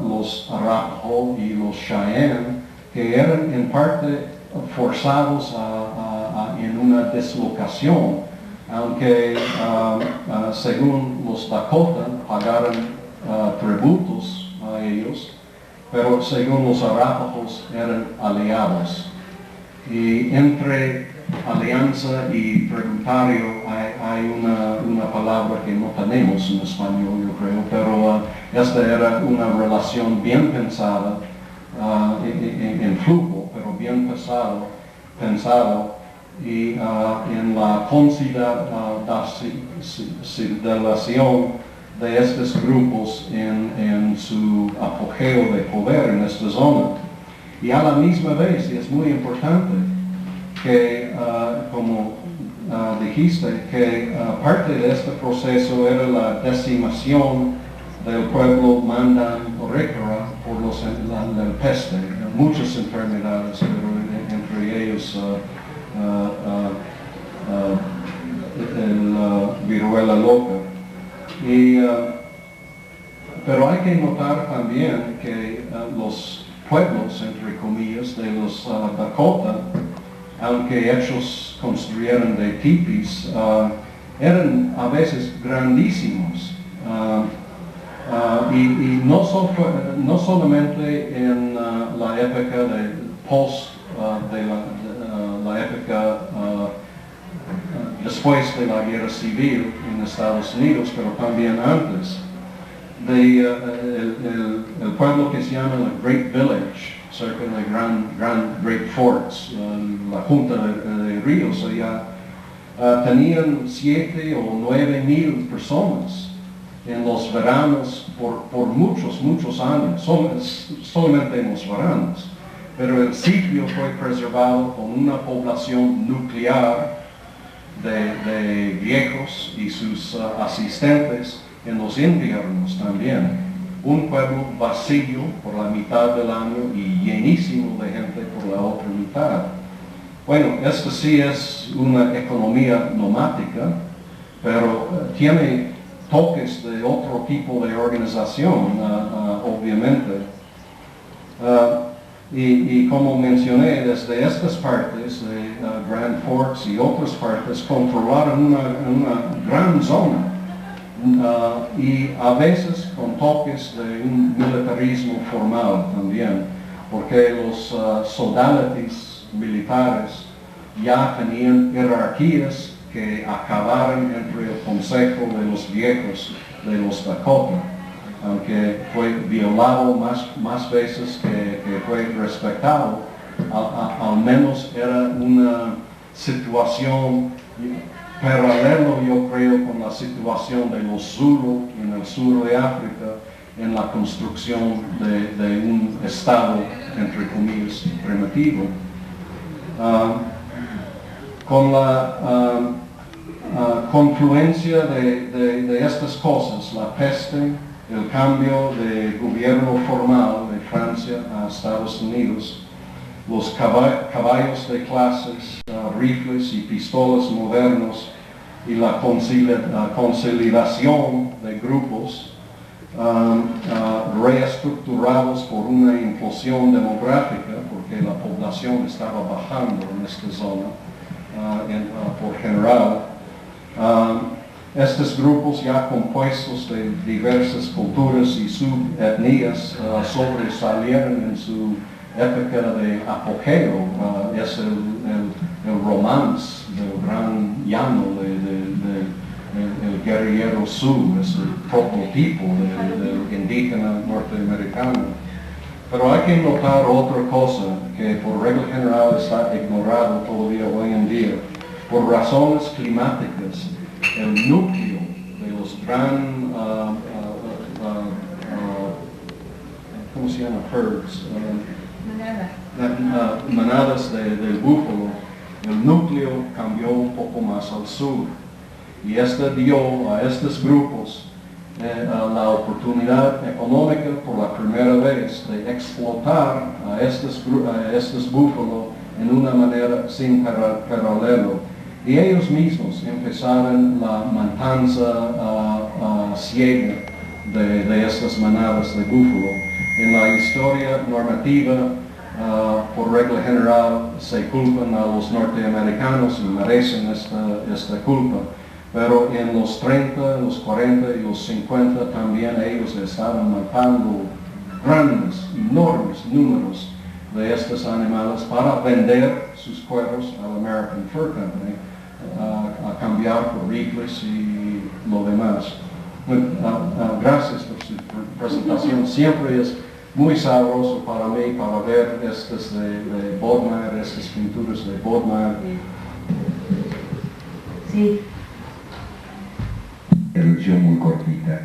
los Arapaho y los Cheyenne, que eran en parte forzados en una deslocación, aunque según los Dakota pagaron tributos a ellos, pero según los Arapahos eran aliados. Y entre alianza y tributario hay una palabra que no tenemos en español, yo creo, pero esta era una relación bien pensada, en flujo, pero bien pensado, y en la consideración de estos grupos en su apogeo de poder en esta zona. Y a la misma vez, y es muy importante, que como dijiste, que parte de este proceso era la decimación del pueblo Mandan-Orícara por la peste, muchas enfermedades, pero entre ellos viruela loca. Pero hay que notar también que los pueblos, entre comillas, de los Dakota, aunque ellos construyeron de tipis, eran a veces grandísimos. Y no solamente en la época de la época después de la guerra civil en Estados Unidos, pero también antes. El pueblo que se llama el Great Village, cerca de Great Forks, la junta de ríos allá, tenían 7 o 9 mil personas en los veranos por muchos años, solamente en los veranos. Pero el sitio fue preservado con una población nuclear de viejos y sus asistentes en los inviernos también. Un pueblo vacío por la mitad del año y llenísimo de gente por la otra mitad. Bueno, esto sí es una economía nomática, pero tiene toques de otro tipo de organización, obviamente. Y como mencioné, desde estas partes de Grand Forks y otras partes controlaron una gran zona y a veces con toques de un militarismo formal también, porque los sodalities militares ya tenían jerarquías que acabaron entre el Consejo de los Viejos de los Dakota, aunque fue violado más veces que fue respetado, al menos era una situación paralelo, yo creo, con la situación de los Zulu en el sur de África, en la construcción de un Estado, entre comillas, primitivo. Con la confluencia de estas cosas, la peste, el cambio de gobierno formal de Francia a Estados Unidos, los caballos de clases, rifles y pistolas modernos y la consolidación de grupos reestructurados por una implosión demográfica, porque la población estaba bajando en esta zona por general. Estos grupos ya compuestos de diversas culturas y subetnias sobresalieron en su época de apogeo. Es el romance del gran llano el guerrillero Sioux, es el prototipo del indígena norteamericano. Pero hay que notar otra cosa que por regla general está ignorado todavía hoy en día. Por razones climáticas, el núcleo de los gran, ¿cómo se llama? Herds. Manadas del búfalo, el núcleo cambió un poco más al sur. Y esto dio a estos grupos la oportunidad económica por la primera vez de explotar a estos búfalos en una manera sin paralelo. Y ellos mismos empezaron la matanza ciega de estas manadas de búfalo. En la historia normativa, por regla general, se culpan a los norteamericanos y merecen esta culpa. Pero en los 30, los 40 y los 50 también ellos estaban matando grandes, enormes números de estos animales para vender sus cueros a la American Fur Company, a cambiar por rifles y lo demás. Gracias por su presentación. Siempre es muy sabroso para mí para ver estas de Bodmer, estas pinturas de Bodmer. Sí. Introducción muy cortita.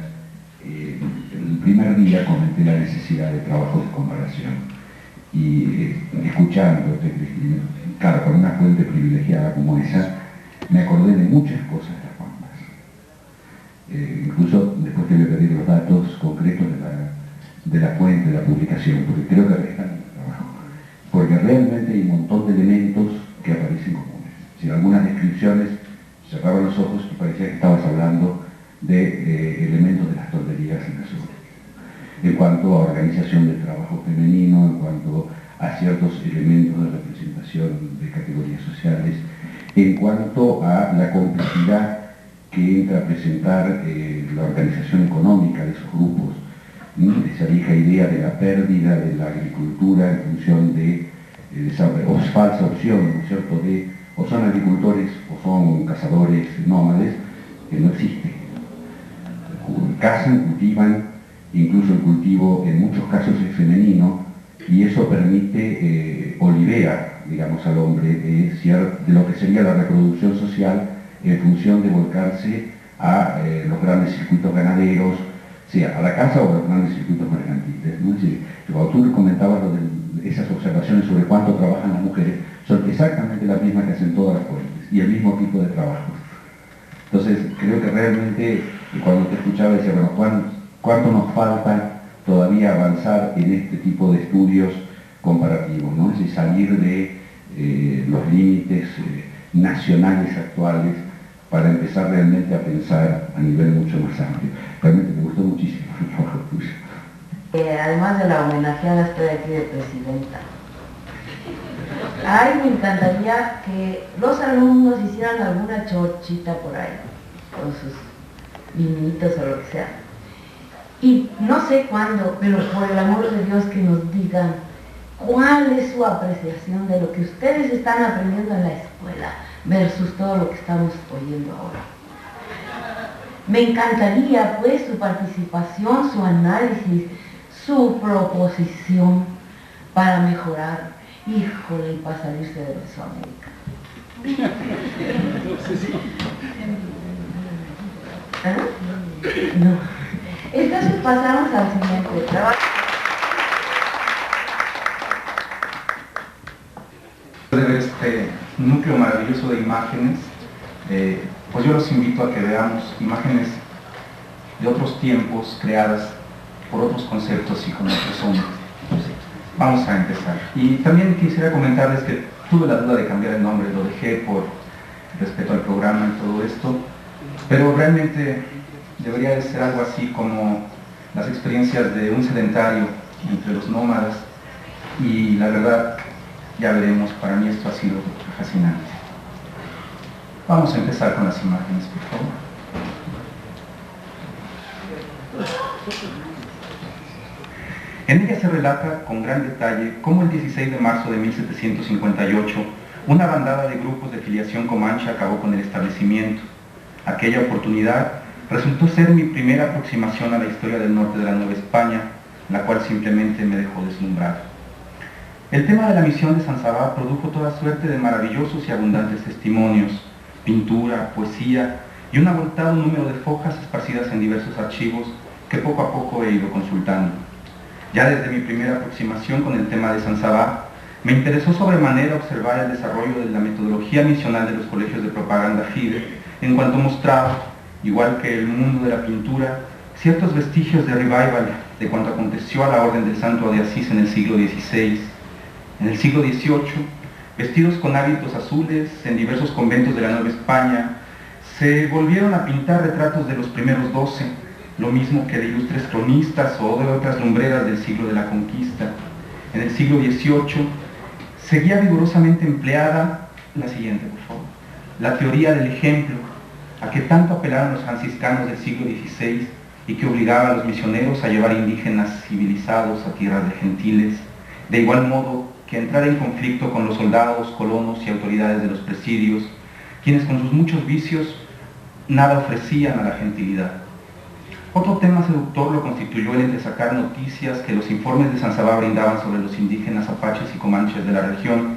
El primer día comenté la necesidad de trabajo de comparación y escuchándote, Cristina, claro, con una fuente privilegiada como esa, me acordé de muchas cosas de las Pampas. Incluso después te voy a pedir los datos concretos de la fuente de la publicación, porque creo que restan el trabajo. Porque realmente hay un montón de elementos que aparecen comunes. Si algunas descripciones cerraban los ojos y parecía que estabas hablando de elementos de las tonterías en la zona. En cuanto a organización del trabajo femenino, en cuanto a ciertos elementos de representación de categorías sociales, en cuanto a la complejidad que entra a presentar la organización económica de esos grupos, esa vieja idea de la pérdida de la agricultura en función de esa falsa opción, ¿no es cierto?, de o son agricultores o son cazadores nómades, que no existe. Cazan, cultivan, incluso el cultivo en muchos casos es femenino, y eso permite o libera, digamos, al hombre de lo que sería la reproducción social en función de volcarse a los grandes circuitos ganaderos, sea a la caza o a los grandes circuitos mercantiles, ¿no? Es decir, cuando tú comentabas esas observaciones sobre cuánto trabajan las mujeres, son exactamente las mismas que hacen todas las fuentes y el mismo tipo de trabajo. Entonces, creo que realmente, cuando te escuchaba, decía, bueno, ¿cuánto nos falta todavía avanzar en este tipo de estudios comparativos, ¿no? Es decir, salir de los límites nacionales actuales para empezar realmente a pensar a nivel mucho más amplio. Realmente me gustó muchísimo el trabajo tuyo. Además de la homenajeada, estoy aquí de presidenta. Ay, me encantaría que los alumnos hicieran alguna chorchita por ahí, con sus vinitos o lo que sea. Y no sé cuándo, pero por el amor de Dios que nos digan cuál es su apreciación de lo que ustedes están aprendiendo en la escuela versus todo lo que estamos oyendo ahora. Me encantaría pues su participación, su análisis, su proposición para mejorar, híjole, y para salirse de Mesoamérica. ¿Ah? No. Entonces pasamos al siguiente trabajo. De ver este núcleo maravilloso de imágenes, pues yo los invito a que veamos imágenes de otros tiempos creadas por otros conceptos y con otros hombres. Vamos a empezar. Y también quisiera comentarles que tuve la duda de cambiar el nombre, lo dejé por respeto al programa y todo esto, pero realmente debería de ser algo así como las experiencias de un sedentario entre los nómadas, y la verdad, ya veremos, para mí esto ha sido fascinante. Vamos a empezar con las imágenes, por favor. En ella se relata con gran detalle cómo el 16 de marzo de 1758 una bandada de grupos de filiación comanche acabó con el establecimiento. Aquella oportunidad resultó ser mi primera aproximación a la historia del norte de la Nueva España, la cual simplemente me dejó deslumbrado. El tema de la misión de San Sabá produjo toda suerte de maravillosos y abundantes testimonios, pintura, poesía y un abultado número de fojas esparcidas en diversos archivos que poco a poco he ido consultando. Ya desde mi primera aproximación con el tema de San Sabá, me interesó sobremanera observar el desarrollo de la metodología misional de los colegios de propaganda FIDE, en cuanto mostraba, igual que el mundo de la pintura, ciertos vestigios de revival de cuanto aconteció a la Orden del Santo de Asís en el siglo XVI. En el siglo XVIII, vestidos con hábitos azules, en diversos conventos de la Nueva España, se volvieron a pintar retratos de los primeros 12, lo mismo que de ilustres cronistas o de otras lumbreras del siglo de la conquista. En el siglo XVIII seguía vigorosamente empleada la siguiente, por favor, la teoría del ejemplo, a que tanto apelaron los franciscanos del siglo XVI y que obligaba a los misioneros a llevar indígenas civilizados a tierras de gentiles, de igual modo que entrar en conflicto con los soldados, colonos y autoridades de los presidios, quienes con sus muchos vicios nada ofrecían a la gentilidad. Otro tema seductor lo constituyó el entresacar noticias que los informes de San Sabá brindaban sobre los indígenas apaches y comanches de la región,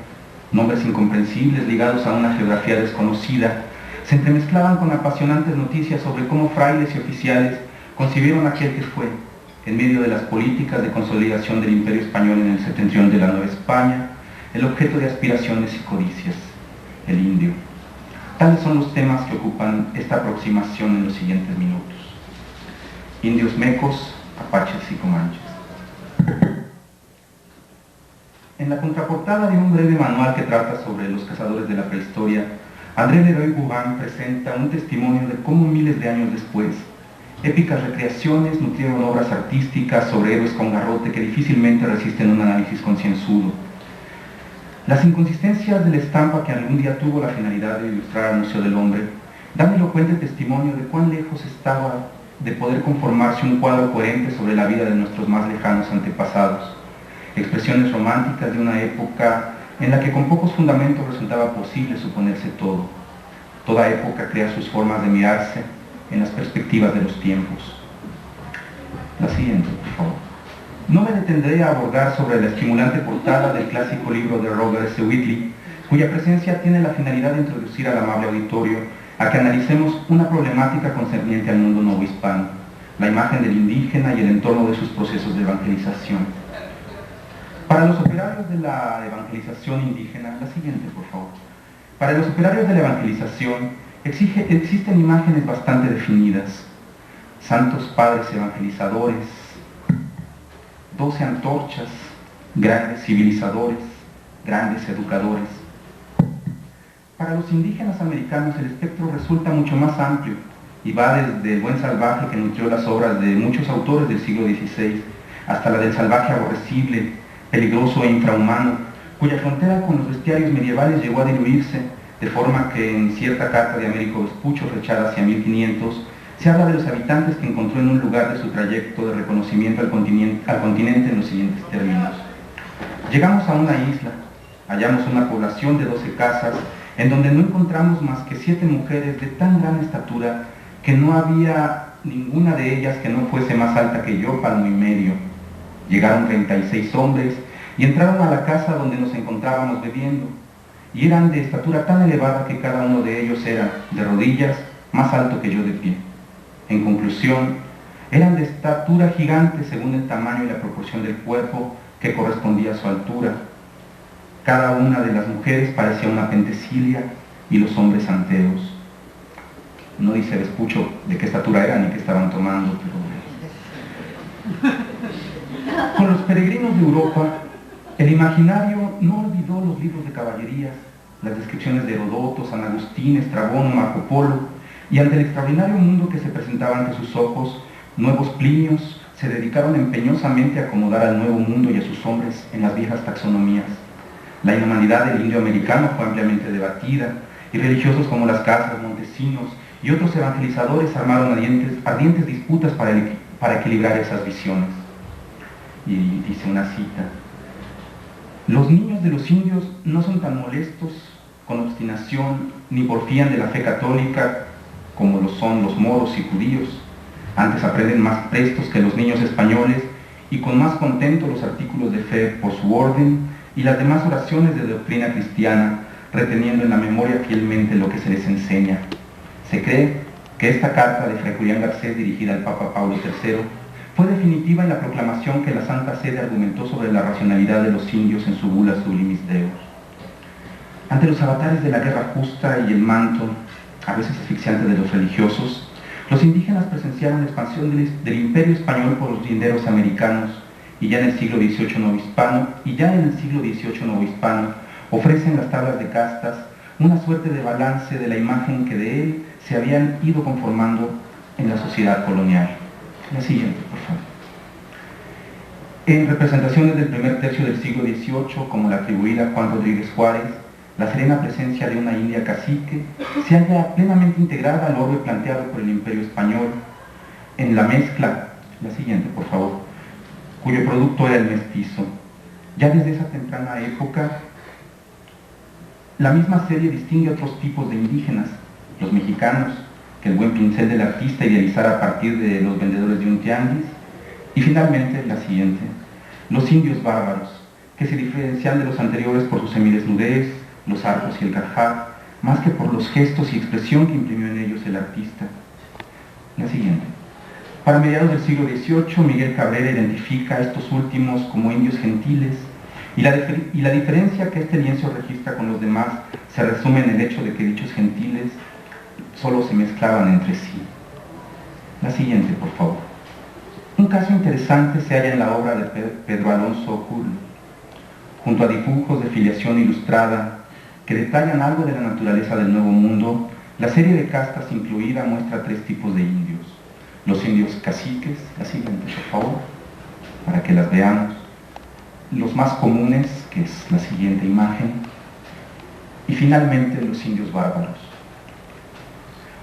nombres incomprensibles ligados a una geografía desconocida, se entremezclaban con apasionantes noticias sobre cómo frailes y oficiales concibieron aquel que fue, en medio de las políticas de consolidación del Imperio Español en el septentrión de la Nueva España, el objeto de aspiraciones y codicias, el indio. Tales son los temas que ocupan esta aproximación en los siguientes minutos. Indios mecos, apaches y comanches. En la contraportada de un breve manual que trata sobre los cazadores de la prehistoria, André Leroy-Gouin presenta un testimonio de cómo miles de años después, épicas recreaciones nutrieron obras artísticas sobre héroes con garrote que difícilmente resisten un análisis concienzudo. Las inconsistencias de la estampa, que algún día tuvo la finalidad de ilustrar al Museo del Hombre, dan elocuente testimonio de cuán lejos estaba de poder conformarse un cuadro coherente sobre la vida de nuestros más lejanos antepasados. Expresiones románticas de una época en la que con pocos fundamentos resultaba posible suponerse todo. Toda época crea sus formas de mirarse en las perspectivas de los tiempos. La siguiente, por favor. No me detendré a abordar sobre la estimulante portada del clásico libro de Robert S. Whitley, cuya presencia tiene la finalidad de introducir al amable auditorio a que analicemos una problemática concerniente al mundo novohispano, la imagen del indígena y el entorno de sus procesos de evangelización. Para los operarios de la evangelización indígena, la siguiente, por favor. Para los operarios de la evangelización existen imágenes bastante definidas. Santos padres evangelizadores, 12 antorchas, grandes civilizadores, grandes educadores, Para los indígenas americanos el espectro resulta mucho más amplio y va desde el buen salvaje que nutrió las obras de muchos autores del siglo XVI hasta la del salvaje aborrecible, peligroso e infrahumano, cuya frontera con los bestiarios medievales llegó a diluirse, de forma que en cierta carta de Américo Vespucho, fechada hacia 1500, se habla de los habitantes que encontró en un lugar de su trayecto de reconocimiento al continente en los siguientes términos. Llegamos a una isla, hallamos una población de 12 casas, en donde no encontramos más que 7 mujeres de tan gran estatura que no había ninguna de ellas que no fuese más alta que yo, palmo y medio. Llegaron 36 hombres y entraron a la casa donde nos encontrábamos bebiendo, y eran de estatura tan elevada que cada uno de ellos era, de rodillas, más alto que yo de pie. En conclusión, eran de estatura gigante según el tamaño y la proporción del cuerpo que correspondía a su altura. Cada una de las mujeres parecía una Penthesilea y los hombres anteos. No dice Vespucho de qué estatura eran ni qué estaban tomando, pero... Con los peregrinos de Europa, el imaginario no olvidó los libros de caballerías, las descripciones de Herodoto, San Agustín, Estrabón, Marco Polo, y ante el extraordinario mundo que se presentaba ante sus ojos, nuevos Plinios se dedicaron empeñosamente a acomodar al nuevo mundo y a sus hombres en las viejas taxonomías. La inhumanidad del indio americano fue ampliamente debatida, y religiosos como Las Casas, Montesinos y otros evangelizadores armaron ardientes disputas para equilibrar esas visiones. Y dice una cita: los niños de los indios no son tan molestos, con obstinación, ni porfían de la fe católica como lo son los moros y judíos. Antes aprenden más prestos que los niños españoles y con más contento los artículos de fe por su orden y las demás oraciones de doctrina cristiana, reteniendo en la memoria fielmente lo que se les enseña. Se cree que esta carta de Fray Julián Garcés, dirigida al Papa Pablo III, fue definitiva en la proclamación que la Santa Sede argumentó sobre la racionalidad de los indios en su bula Sublimis Deus. Ante los avatares de la guerra justa y el manto, a veces asfixiante, de los religiosos, los indígenas presenciaron la expansión del imperio español por los linderos americanos, y ya en el siglo XVIII novohispano ofrecen las tablas de castas una suerte de balance de la imagen que de él se habían ido conformando en la sociedad colonial. La siguiente, por favor. En representaciones del primer tercio del siglo XVIII, como la atribuida a Juan Rodríguez Juárez, la serena presencia de una india cacique se halla plenamente integrada al orbe planteado por el Imperio Español en la mezcla, la siguiente, por favor, cuyo producto era el mestizo. Ya desde esa temprana época, la misma serie distingue otros tipos de indígenas: los mexicanos, que el buen pincel del artista idealizara a partir de los vendedores de un tianguis, y finalmente la siguiente: los indios bárbaros, que se diferencian de los anteriores por su semidesnudez, los arcos y el carjat, más que por los gestos y expresión que imprimió en ellos el artista. La siguiente. Para mediados del siglo XVIII, Miguel Cabrera identifica a estos últimos como indios gentiles, y la diferencia que este lienzo registra con los demás se resume en el hecho de que dichos gentiles solo se mezclaban entre sí. La siguiente, por favor. Un caso interesante se halla en la obra de Pedro Alonso Hull, junto a dibujos de filiación ilustrada que detallan algo de la naturaleza del Nuevo Mundo. La serie de castas incluida muestra 3 tipos de indios: los indios caciques, la siguiente, por favor, para que las veamos, los más comunes, que es la siguiente imagen, y finalmente los indios bárbaros.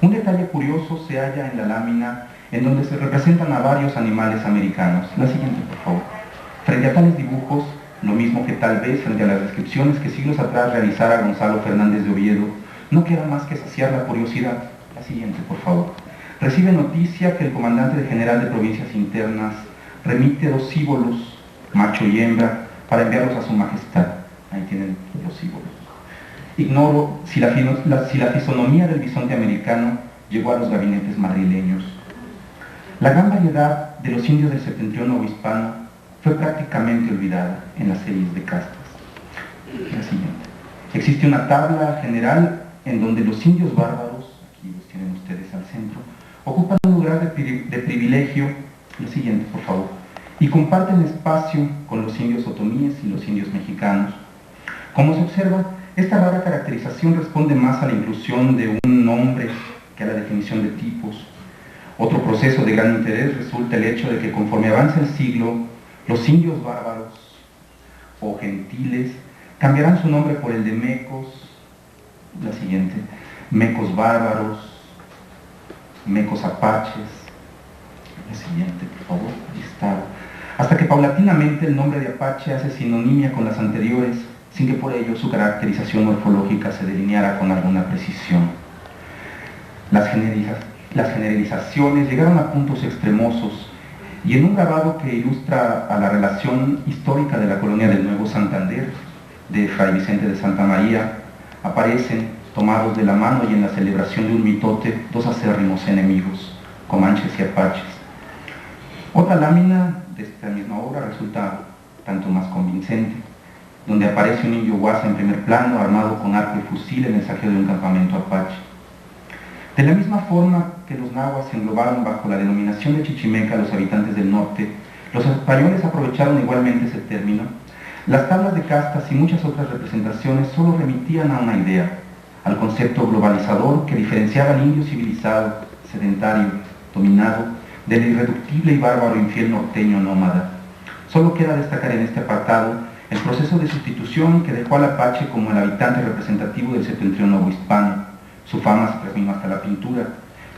Un detalle curioso se halla en la lámina en donde se representan a varios animales americanos. La siguiente, por favor. Frente a tales dibujos, lo mismo que tal vez frente a las descripciones que siglos atrás realizara Gonzalo Fernández de Oviedo, no queda más que saciar la curiosidad. La siguiente, por favor. Recibe noticia que el comandante general de Provincias Internas remite 2 síbolos, macho y hembra, para enviarlos a su majestad. Ahí tienen los síbolos. Ignoro si la fisonomía del bisonte americano llegó a los gabinetes madrileños. La gran variedad de los indios del septentrión hispano fue prácticamente olvidada en las series de castas. La siguiente. Existe una tabla general en donde los indios bárbaros, aquí los tienen ustedes al centro, ocupan un lugar de privilegio, la siguiente, por favor, y comparten espacio con los indios otomíes y los indios mexicanos. Como se observa, Esta rara caracterización responde más a la inclusión de un nombre que a la definición de tipos. Otro proceso de gran interés resulta el hecho de que conforme avanza el siglo, los indios bárbaros o gentiles cambiarán su nombre por el de mecos, la siguiente, mecos bárbaros, mecos apaches, la siguiente, por favor, ahí está, hasta que paulatinamente el nombre de apache hace sinonimia con las anteriores, sin que por ello su caracterización morfológica se delineara con alguna precisión. Las generalizaciones llegaron a puntos extremosos, y en un grabado que ilustra a la relación histórica de la colonia del Nuevo Santander, de Fray Vicente de Santa María, aparecen, tomados de la mano y en la celebración de un mitote, dos acérrimos enemigos, comanches y apaches. Otra lámina de esta misma obra resulta tanto más convincente, donde aparece un indio guasa en primer plano, armado con arco y fusil en el saqueo de un campamento apache. De la misma forma que los nahuas englobaron bajo la denominación de chichimeca a los habitantes del norte, los españoles aprovecharon igualmente ese término. Las tablas de castas y muchas otras representaciones solo remitían a una idea, al concepto globalizador que diferenciaba al indio civilizado, sedentario, dominado, del irreductible y bárbaro infiel norteño nómada. Solo queda destacar en este apartado el proceso de sustitución que dejó al apache como el habitante representativo del septentrión novohispano. Su fama se transmitió hasta la pintura,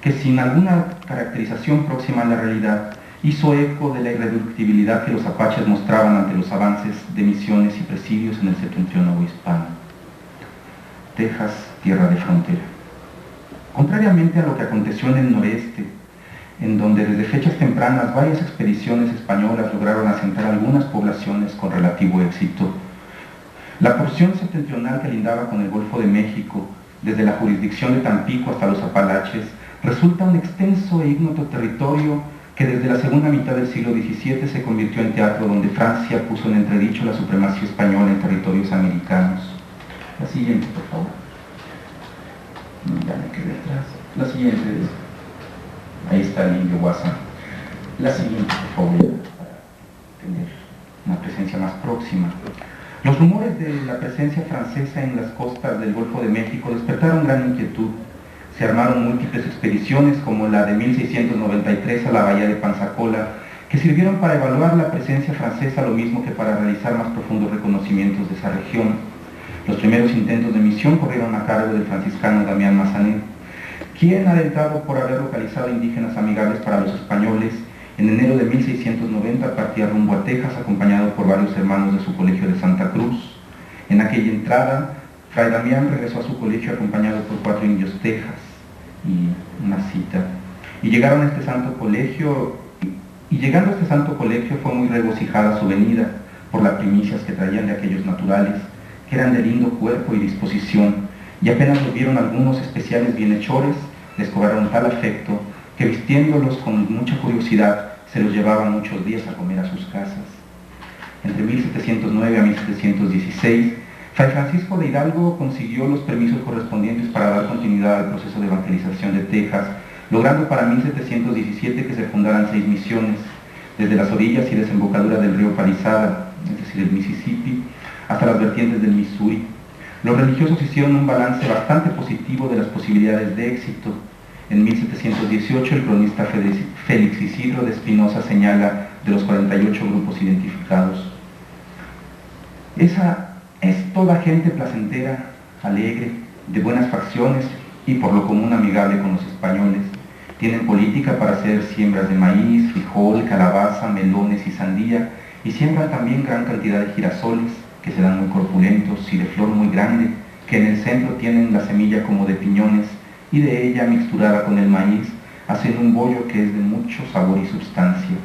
que sin alguna caracterización próxima a la realidad, hizo eco de la irreductibilidad que los apaches mostraban ante los avances de misiones y presidios en el septentrión novohispano. Texas, tierra de frontera. Contrariamente a lo que aconteció en el noreste, en donde desde fechas tempranas varias expediciones españolas lograron asentar algunas poblaciones con relativo éxito, la porción septentrional que lindaba con el Golfo de México, desde la jurisdicción de Tampico hasta los Apalaches, resulta un extenso e ignoto territorio que desde la segunda mitad del siglo XVII se convirtió en teatro donde Francia puso en entredicho la supremacía española en territorios americanos. La siguiente, por favor. Ya me quedé atrás. La siguiente es... Ahí está el indio guasa. La siguiente, por favor, para tener una presencia más próxima. Los rumores de la presencia francesa en las costas del Golfo de México despertaron gran inquietud. Se armaron múltiples expediciones como la de 1693 a la bahía de Panzacola, que sirvieron para evaluar la presencia francesa lo mismo que para realizar más profundos reconocimientos de esa región. Los primeros intentos de misión corrieron a cargo del franciscano Damián Massanet, quien, alentado por haber localizado indígenas amigables para los españoles, en enero de 1690 partía rumbo a Texas acompañado por varios hermanos de su colegio de Santa Cruz. En aquella entrada, Fray Damián regresó a su colegio acompañado por 4 indios Texas y una cita. Llegando a este santo colegio fue muy regocijada su venida por las primicias que traían de aquellos naturales, que eran de lindo cuerpo y disposición, y apenas los vieron algunos especiales bienhechores, les cobraron tal afecto que vistiéndolos con mucha curiosidad se los llevaban muchos días a comer a sus casas. Entre 1709 a 1716, Fray Francisco de Hidalgo consiguió los permisos correspondientes para dar continuidad al proceso de evangelización de Texas, logrando para 1717 que se fundaran 6 misiones, desde las orillas y desembocaduras del río Palisada, es decir, el Mississippi, hasta las vertientes del Missouri. Los religiosos hicieron un balance bastante positivo de las posibilidades de éxito. En 1718 el cronista Félix Isidro de Espinosa señala de los 48 grupos identificados: esa es toda gente placentera, alegre, de buenas facciones y por lo común amigable con los españoles. Tienen política para hacer siembras de maíz, frijol, calabaza, melones y sandía, y siembran también gran cantidad de girasoles, que se dan muy corpulentos y de flor muy grande, que en el centro tienen la semilla como de piñones, y de ella mixturada con el maíz, hacen un bollo que es de mucho sabor y substancia.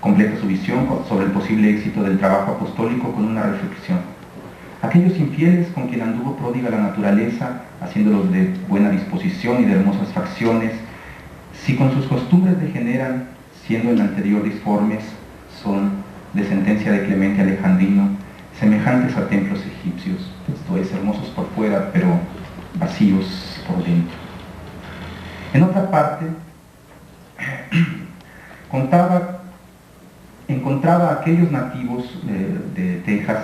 Completa su visión sobre el posible éxito del trabajo apostólico con una reflexión: aquellos infieles con quien anduvo pródiga la naturaleza, haciéndolos de buena disposición y de hermosas facciones, si con sus costumbres degeneran, siendo en anterior disformes, son, de sentencia de Clemente Alejandrino, semejantes a templos egipcios, esto es, hermosos por fuera, pero vacíos por dentro. En otra parte, encontraba a aquellos nativos de Texas,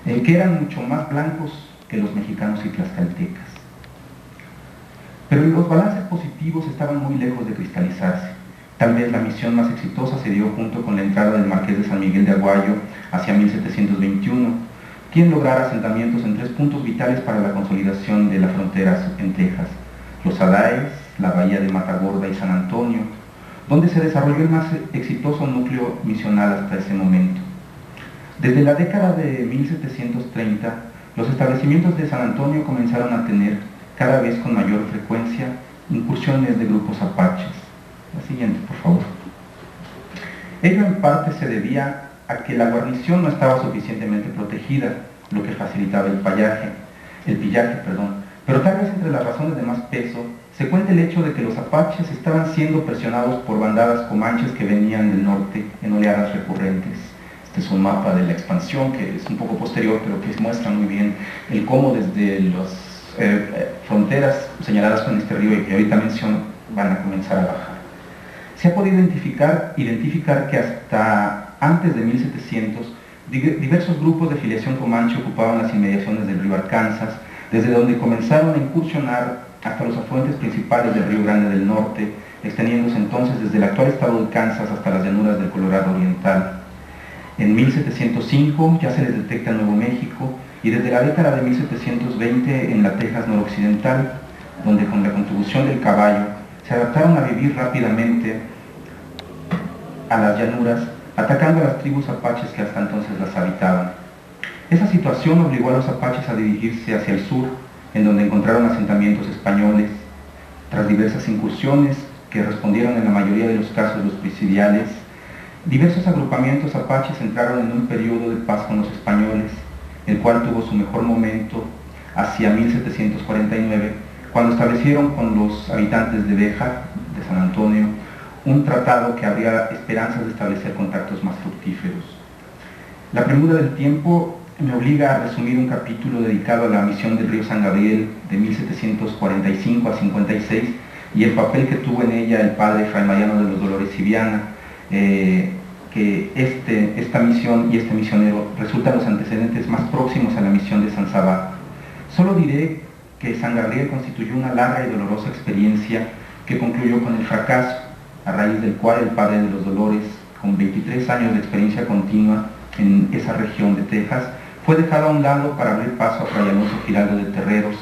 que eran mucho más blancos que los mexicanos y tlaxcaltecas. Pero los balances positivos estaban muy lejos de cristalizarse. Tal vez la misión más exitosa se dio junto con la entrada del Marqués de San Miguel de Aguayo hacia 1721, quien lograra asentamientos en 3 puntos vitales para la consolidación de las fronteras en Texas: los Adayes, la bahía de Matagorda y San Antonio, donde se desarrolló el más exitoso núcleo misional hasta ese momento. Desde la década de 1730, los establecimientos de San Antonio comenzaron a tener, cada vez con mayor frecuencia, incursiones de grupos apaches. La siguiente, por favor. Ello en parte se debía a que la guarnición no estaba suficientemente protegida, lo que facilitaba el pillaje, pero tal vez entre las razones de más peso se cuenta el hecho de que los apaches estaban siendo presionados por bandadas comanches que venían del norte en oleadas recurrentes. Este es un mapa de la expansión que es un poco posterior, pero que muestra muy bien el cómo desde las fronteras señaladas con este río y que ahorita menciono van a comenzar a bajar. Se ha podido identificar que hasta antes de 1700 diversos grupos de filiación comanche ocupaban las inmediaciones del río Arkansas, desde donde comenzaron a incursionar hasta los afluentes principales del Río Grande del Norte, extendiéndose entonces desde el actual estado de Kansas hasta las llanuras del Colorado Oriental. En 1705 ya se les detecta en Nuevo México y desde la década de 1720 en la Texas noroccidental, donde con la contribución del caballo se adaptaron a vivir rápidamente a las llanuras, atacando a las tribus apaches que hasta entonces las habitaban. Esa situación obligó a los apaches a dirigirse hacia el sur, en donde encontraron asentamientos españoles. Tras diversas incursiones que respondieron en la mayoría de los casos los presidiales, diversos agrupamientos apaches entraron en un periodo de paz con los españoles, el cual tuvo su mejor momento hacia 1749, cuando establecieron con los habitantes de Béjar, de San Antonio, un tratado que abría esperanzas de establecer contactos más fructíferos. La premura del tiempo me obliga a resumir un capítulo dedicado a la misión del río San Gabriel de 1745 a 56 y el papel que tuvo en ella el padre Fray Mariano de los Dolores Civiana, que esta misión y este misionero resultan los antecedentes más próximos a la misión de San Sabá. Solo diré que San Gabriel constituyó una larga y dolorosa experiencia que concluyó con el fracaso, a raíz del cual el padre de los Dolores, con 23 años de experiencia continua en esa región de Texas, fue dejado a un lado para abrir paso a Fray Alonso Giraldo de Terreros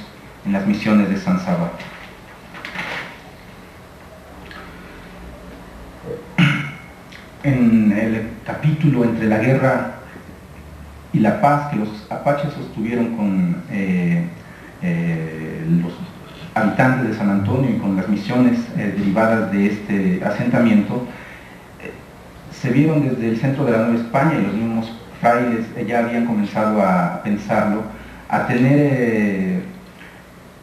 en las misiones de San Sabá. En el capítulo entre la guerra y la paz que los apaches sostuvieron con los habitantes de San Antonio y con las misiones derivadas de este asentamiento, se vieron desde el centro de la Nueva España, y los mismos frailes ya habían comenzado a pensarlo, a tener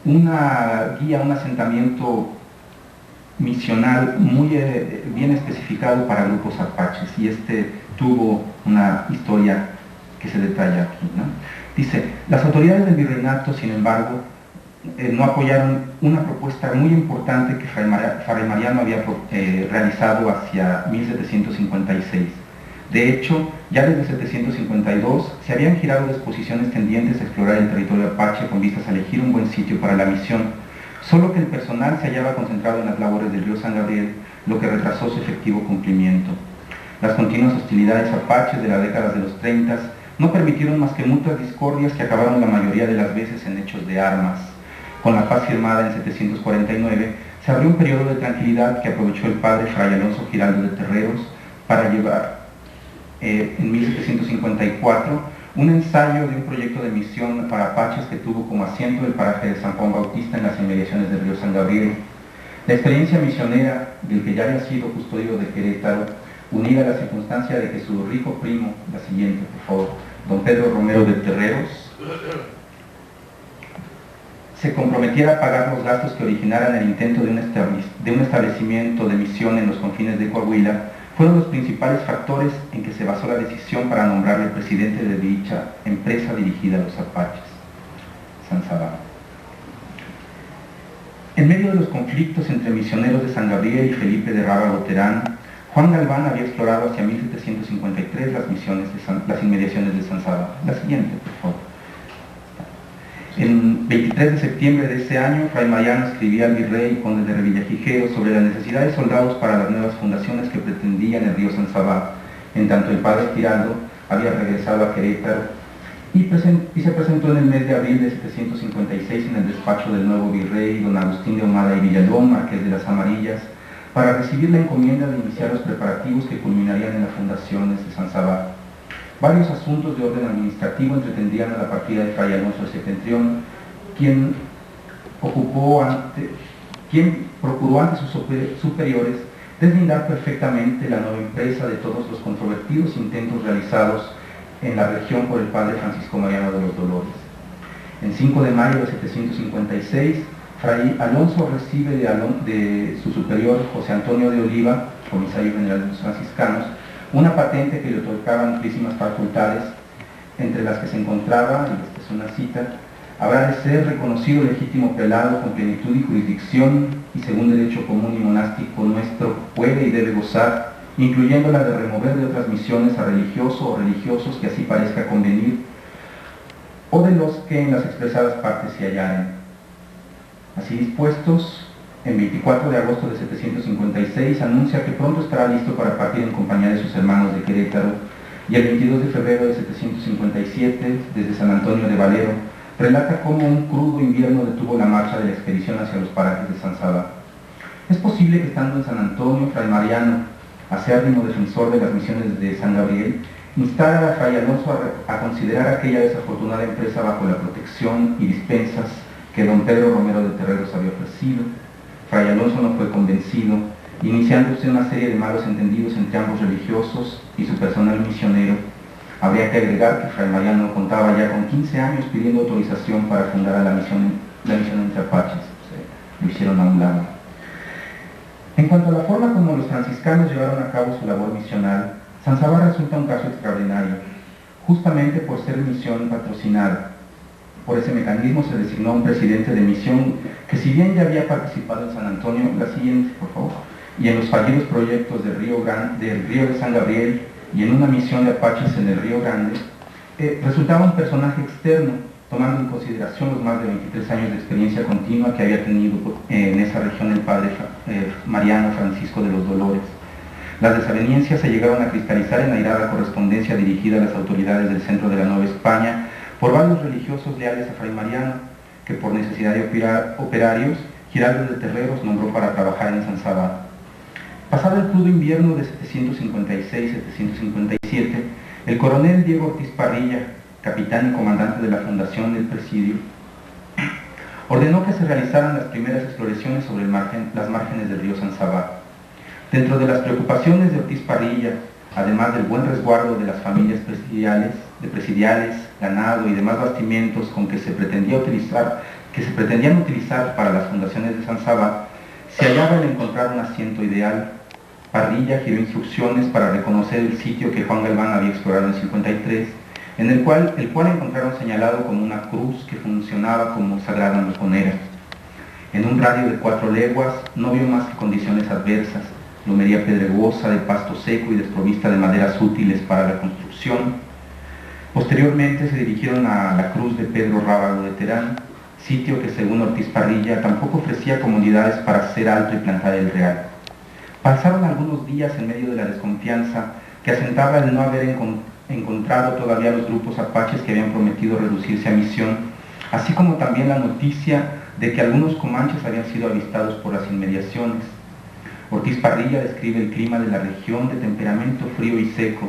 una guía, un asentamiento misional muy bien especificado para grupos apaches, y este tuvo una historia que se detalla aquí, ¿no? Dice, las autoridades del virreinato, sin embargo, no apoyaron una propuesta muy importante que Fray Mariano había realizado hacia 1756. De hecho, ya desde 752 se habían girado disposiciones tendientes a explorar el territorio apache con vistas a elegir un buen sitio para la misión, solo que el personal se hallaba concentrado en las labores del río San Gabriel, lo que retrasó su efectivo cumplimiento. Las continuas hostilidades apaches de las décadas de los 30 no permitieron más que mutuas discordias que acabaron la mayoría de las veces en hechos de armas. Con la paz firmada en 749, se abrió un periodo de tranquilidad que aprovechó el padre Fray Alonso Giraldo de Terreros para llevar en 1754 un ensayo de un proyecto de misión para apaches que tuvo como asiento el paraje de San Juan Bautista en las inmediaciones del río San Gabriel. La experiencia misionera del que ya había sido custodio de Querétaro, unida a la circunstancia de que su rico primo, la siguiente por favor, don Pedro Romero de Terreros, se comprometiera a pagar los gastos que originaran el intento de un establecimiento de misión en los confines de Coahuila, fueron los principales factores en que se basó la decisión para nombrarle presidente de dicha empresa dirigida a los apaches, San Sabá. En medio de los conflictos entre misioneros de San Gabriel y Felipe de Rábago Terán, Juan Galván había explorado hacia 1753 las inmediaciones de San Sabá. La siguiente, por favor. En 23 de septiembre de ese año, Fray Mariano escribía al virrey conde de Revillagigedo sobre la necesidad de soldados para las nuevas fundaciones que pretendían el río San Sabá, en tanto el padre Giraldo había regresado a Querétaro y se presentó en el mes de abril de 756 en el despacho del nuevo virrey, don Agustín de Ahumada y Villalón, marqués de las Amarillas, para recibir la encomienda de iniciar los preparativos que culminarían en las fundaciones de San Sabá. Varios asuntos de orden administrativo entretendían a la partida de Fray Alonso de Septentrión, quien procuró ante sus superiores deslindar perfectamente la nueva empresa de todos los controvertidos intentos realizados en la región por el padre Francisco Mariano de los Dolores. En 5 de mayo de 756, Fray Alonso recibe de su superior José Antonio de Oliva, comisario general de los franciscanos, una patente que le otorgaba amplísimas facultades, entre las que se encontraba, y esta es una cita: habrá de ser reconocido legítimo prelado con plenitud y jurisdicción, y según derecho común y monástico nuestro puede y debe gozar, incluyendo la de remover de otras misiones a religioso o religiosos que así parezca convenir, o de los que en las expresadas partes se hallaren. Así dispuestos, en 24 de agosto de 756 anuncia que pronto estará listo para partir en compañía de sus hermanos de Querétaro, y el 22 de febrero de 757, desde San Antonio de Valero, relata cómo un crudo invierno detuvo la marcha de la expedición hacia los parajes de San Sabá. Es posible que estando en San Antonio, Fray Mariano, acérrimo defensor de las misiones de San Gabriel, instara a Fray Alonso a considerar aquella desafortunada empresa bajo la protección y dispensas que don Pedro Romero de Terreros había ofrecido. Fray Alonso no fue convencido, iniciándose una serie de malos entendidos entre ambos religiosos y su personal misionero. Habría que agregar que Fray Mariano contaba ya con 15 años pidiendo autorización para fundar a la misión entre apaches. Lo hicieron a un lado. En cuanto a la forma como los franciscanos llevaron a cabo su labor misional, San Sabá resulta un caso extraordinario, justamente por ser misión patrocinada. Por ese mecanismo se designó un presidente de misión que, si bien ya había participado en San Antonio, la siguiente, por favor, y en los fallidos proyectos del río de San Gabriel y en una misión de apaches en el Río Grande, resultaba un personaje externo, tomando en consideración los más de 23 años de experiencia continua que había tenido en esa región el padre Mariano Francisco de los Dolores. Las desavenencias se llegaron a cristalizar en airada correspondencia dirigida a las autoridades del centro de la Nueva España por varios religiosos leales a Fray Mariano, que por necesidad de operarios, Giraldo de Terreros nombró para trabajar en San Sabá. Pasado el crudo invierno de 756-757, el coronel Diego Ortiz Parrilla, capitán y comandante de la fundación del presidio, ordenó que se realizaran las primeras exploraciones sobre las márgenes del río San Sabá. Dentro de las preocupaciones de Ortiz Parrilla, además del buen resguardo de las familias presidiales, ganado y demás bastimentos con que se pretendían utilizar para las fundaciones de San Sabá, se hallaba el encontrar un asiento ideal. Parrilla giró instrucciones para reconocer el sitio que Juan Galván había explorado en 53, el cual encontraron señalado como una cruz que funcionaba como sagrada montonera. En un radio de 4 leguas no vio más que condiciones adversas: lomería pedregosa, de pasto seco y desprovista de maderas útiles para la construcción. Posteriormente se dirigieron a la cruz de Pedro Rábago de Terán, sitio que, según Ortiz Parrilla, tampoco ofrecía comodidades para hacer alto y plantar el real. Pasaron algunos días en medio de la desconfianza que asentaba el no haber encontrado todavía los grupos apaches que habían prometido reducirse a misión, así como también la noticia de que algunos comanches habían sido avistados por las inmediaciones. Ortiz Parrilla describe el clima de la región de temperamento frío y seco,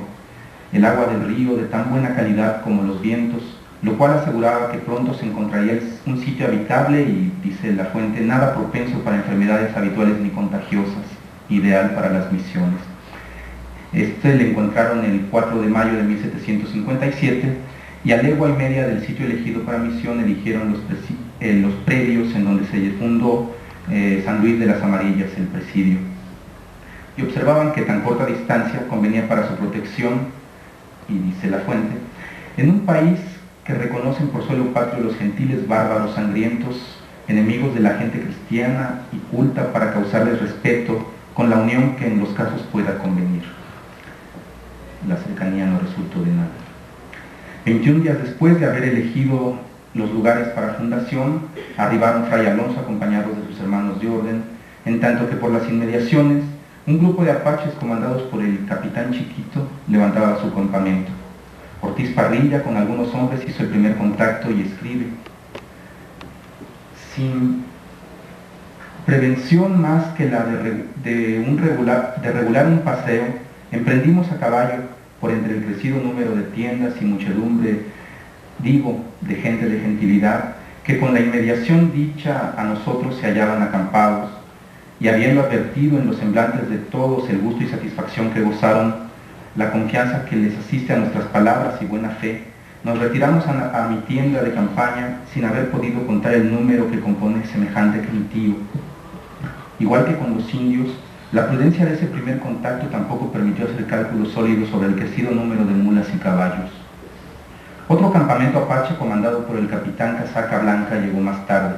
el agua del río de tan buena calidad como los vientos, lo cual aseguraba que pronto se encontraría un sitio habitable y, dice la fuente, nada propenso para enfermedades habituales ni contagiosas, ideal para las misiones. Le encontraron el 4 de mayo de 1757 y a legua y media del sitio elegido para misión eligieron los predios en donde se fundó San Luis de las Amarillas, el presidio, y observaban que tan corta distancia convenía para su protección, y dice la fuente, en un país que reconocen por suelo patrio los gentiles bárbaros sangrientos, enemigos de la gente cristiana y culta, para causarles respeto con la unión que en los casos pueda convenir. La cercanía no resultó de nada. 21 días después de haber elegido los lugares para fundación, arribaron Fray Alonso acompañados de sus hermanos de orden, en tanto que por las inmediaciones un grupo de apaches comandados por el capitán Chiquito levantaba su campamento. Ortiz Parrilla con algunos hombres hizo el primer contacto y escribe: sin prevención más que la de regular un paseo, emprendimos a caballo por entre el crecido número de tiendas y muchedumbre, digo, de gente de gentilidad, que con la inmediación dicha a nosotros se hallaban acampados, y habiendo advertido en los semblantes de todos el gusto y satisfacción que gozaron, la confianza que les asiste a nuestras palabras y buena fe, nos retiramos a mi tienda de campaña sin haber podido contar el número que compone semejante gentío. Igual que con los indios, la prudencia de ese primer contacto tampoco permitió hacer cálculos sólidos sobre el crecido número de mulas y caballos. Otro campamento apache comandado por el capitán Casaca Blanca llegó más tarde.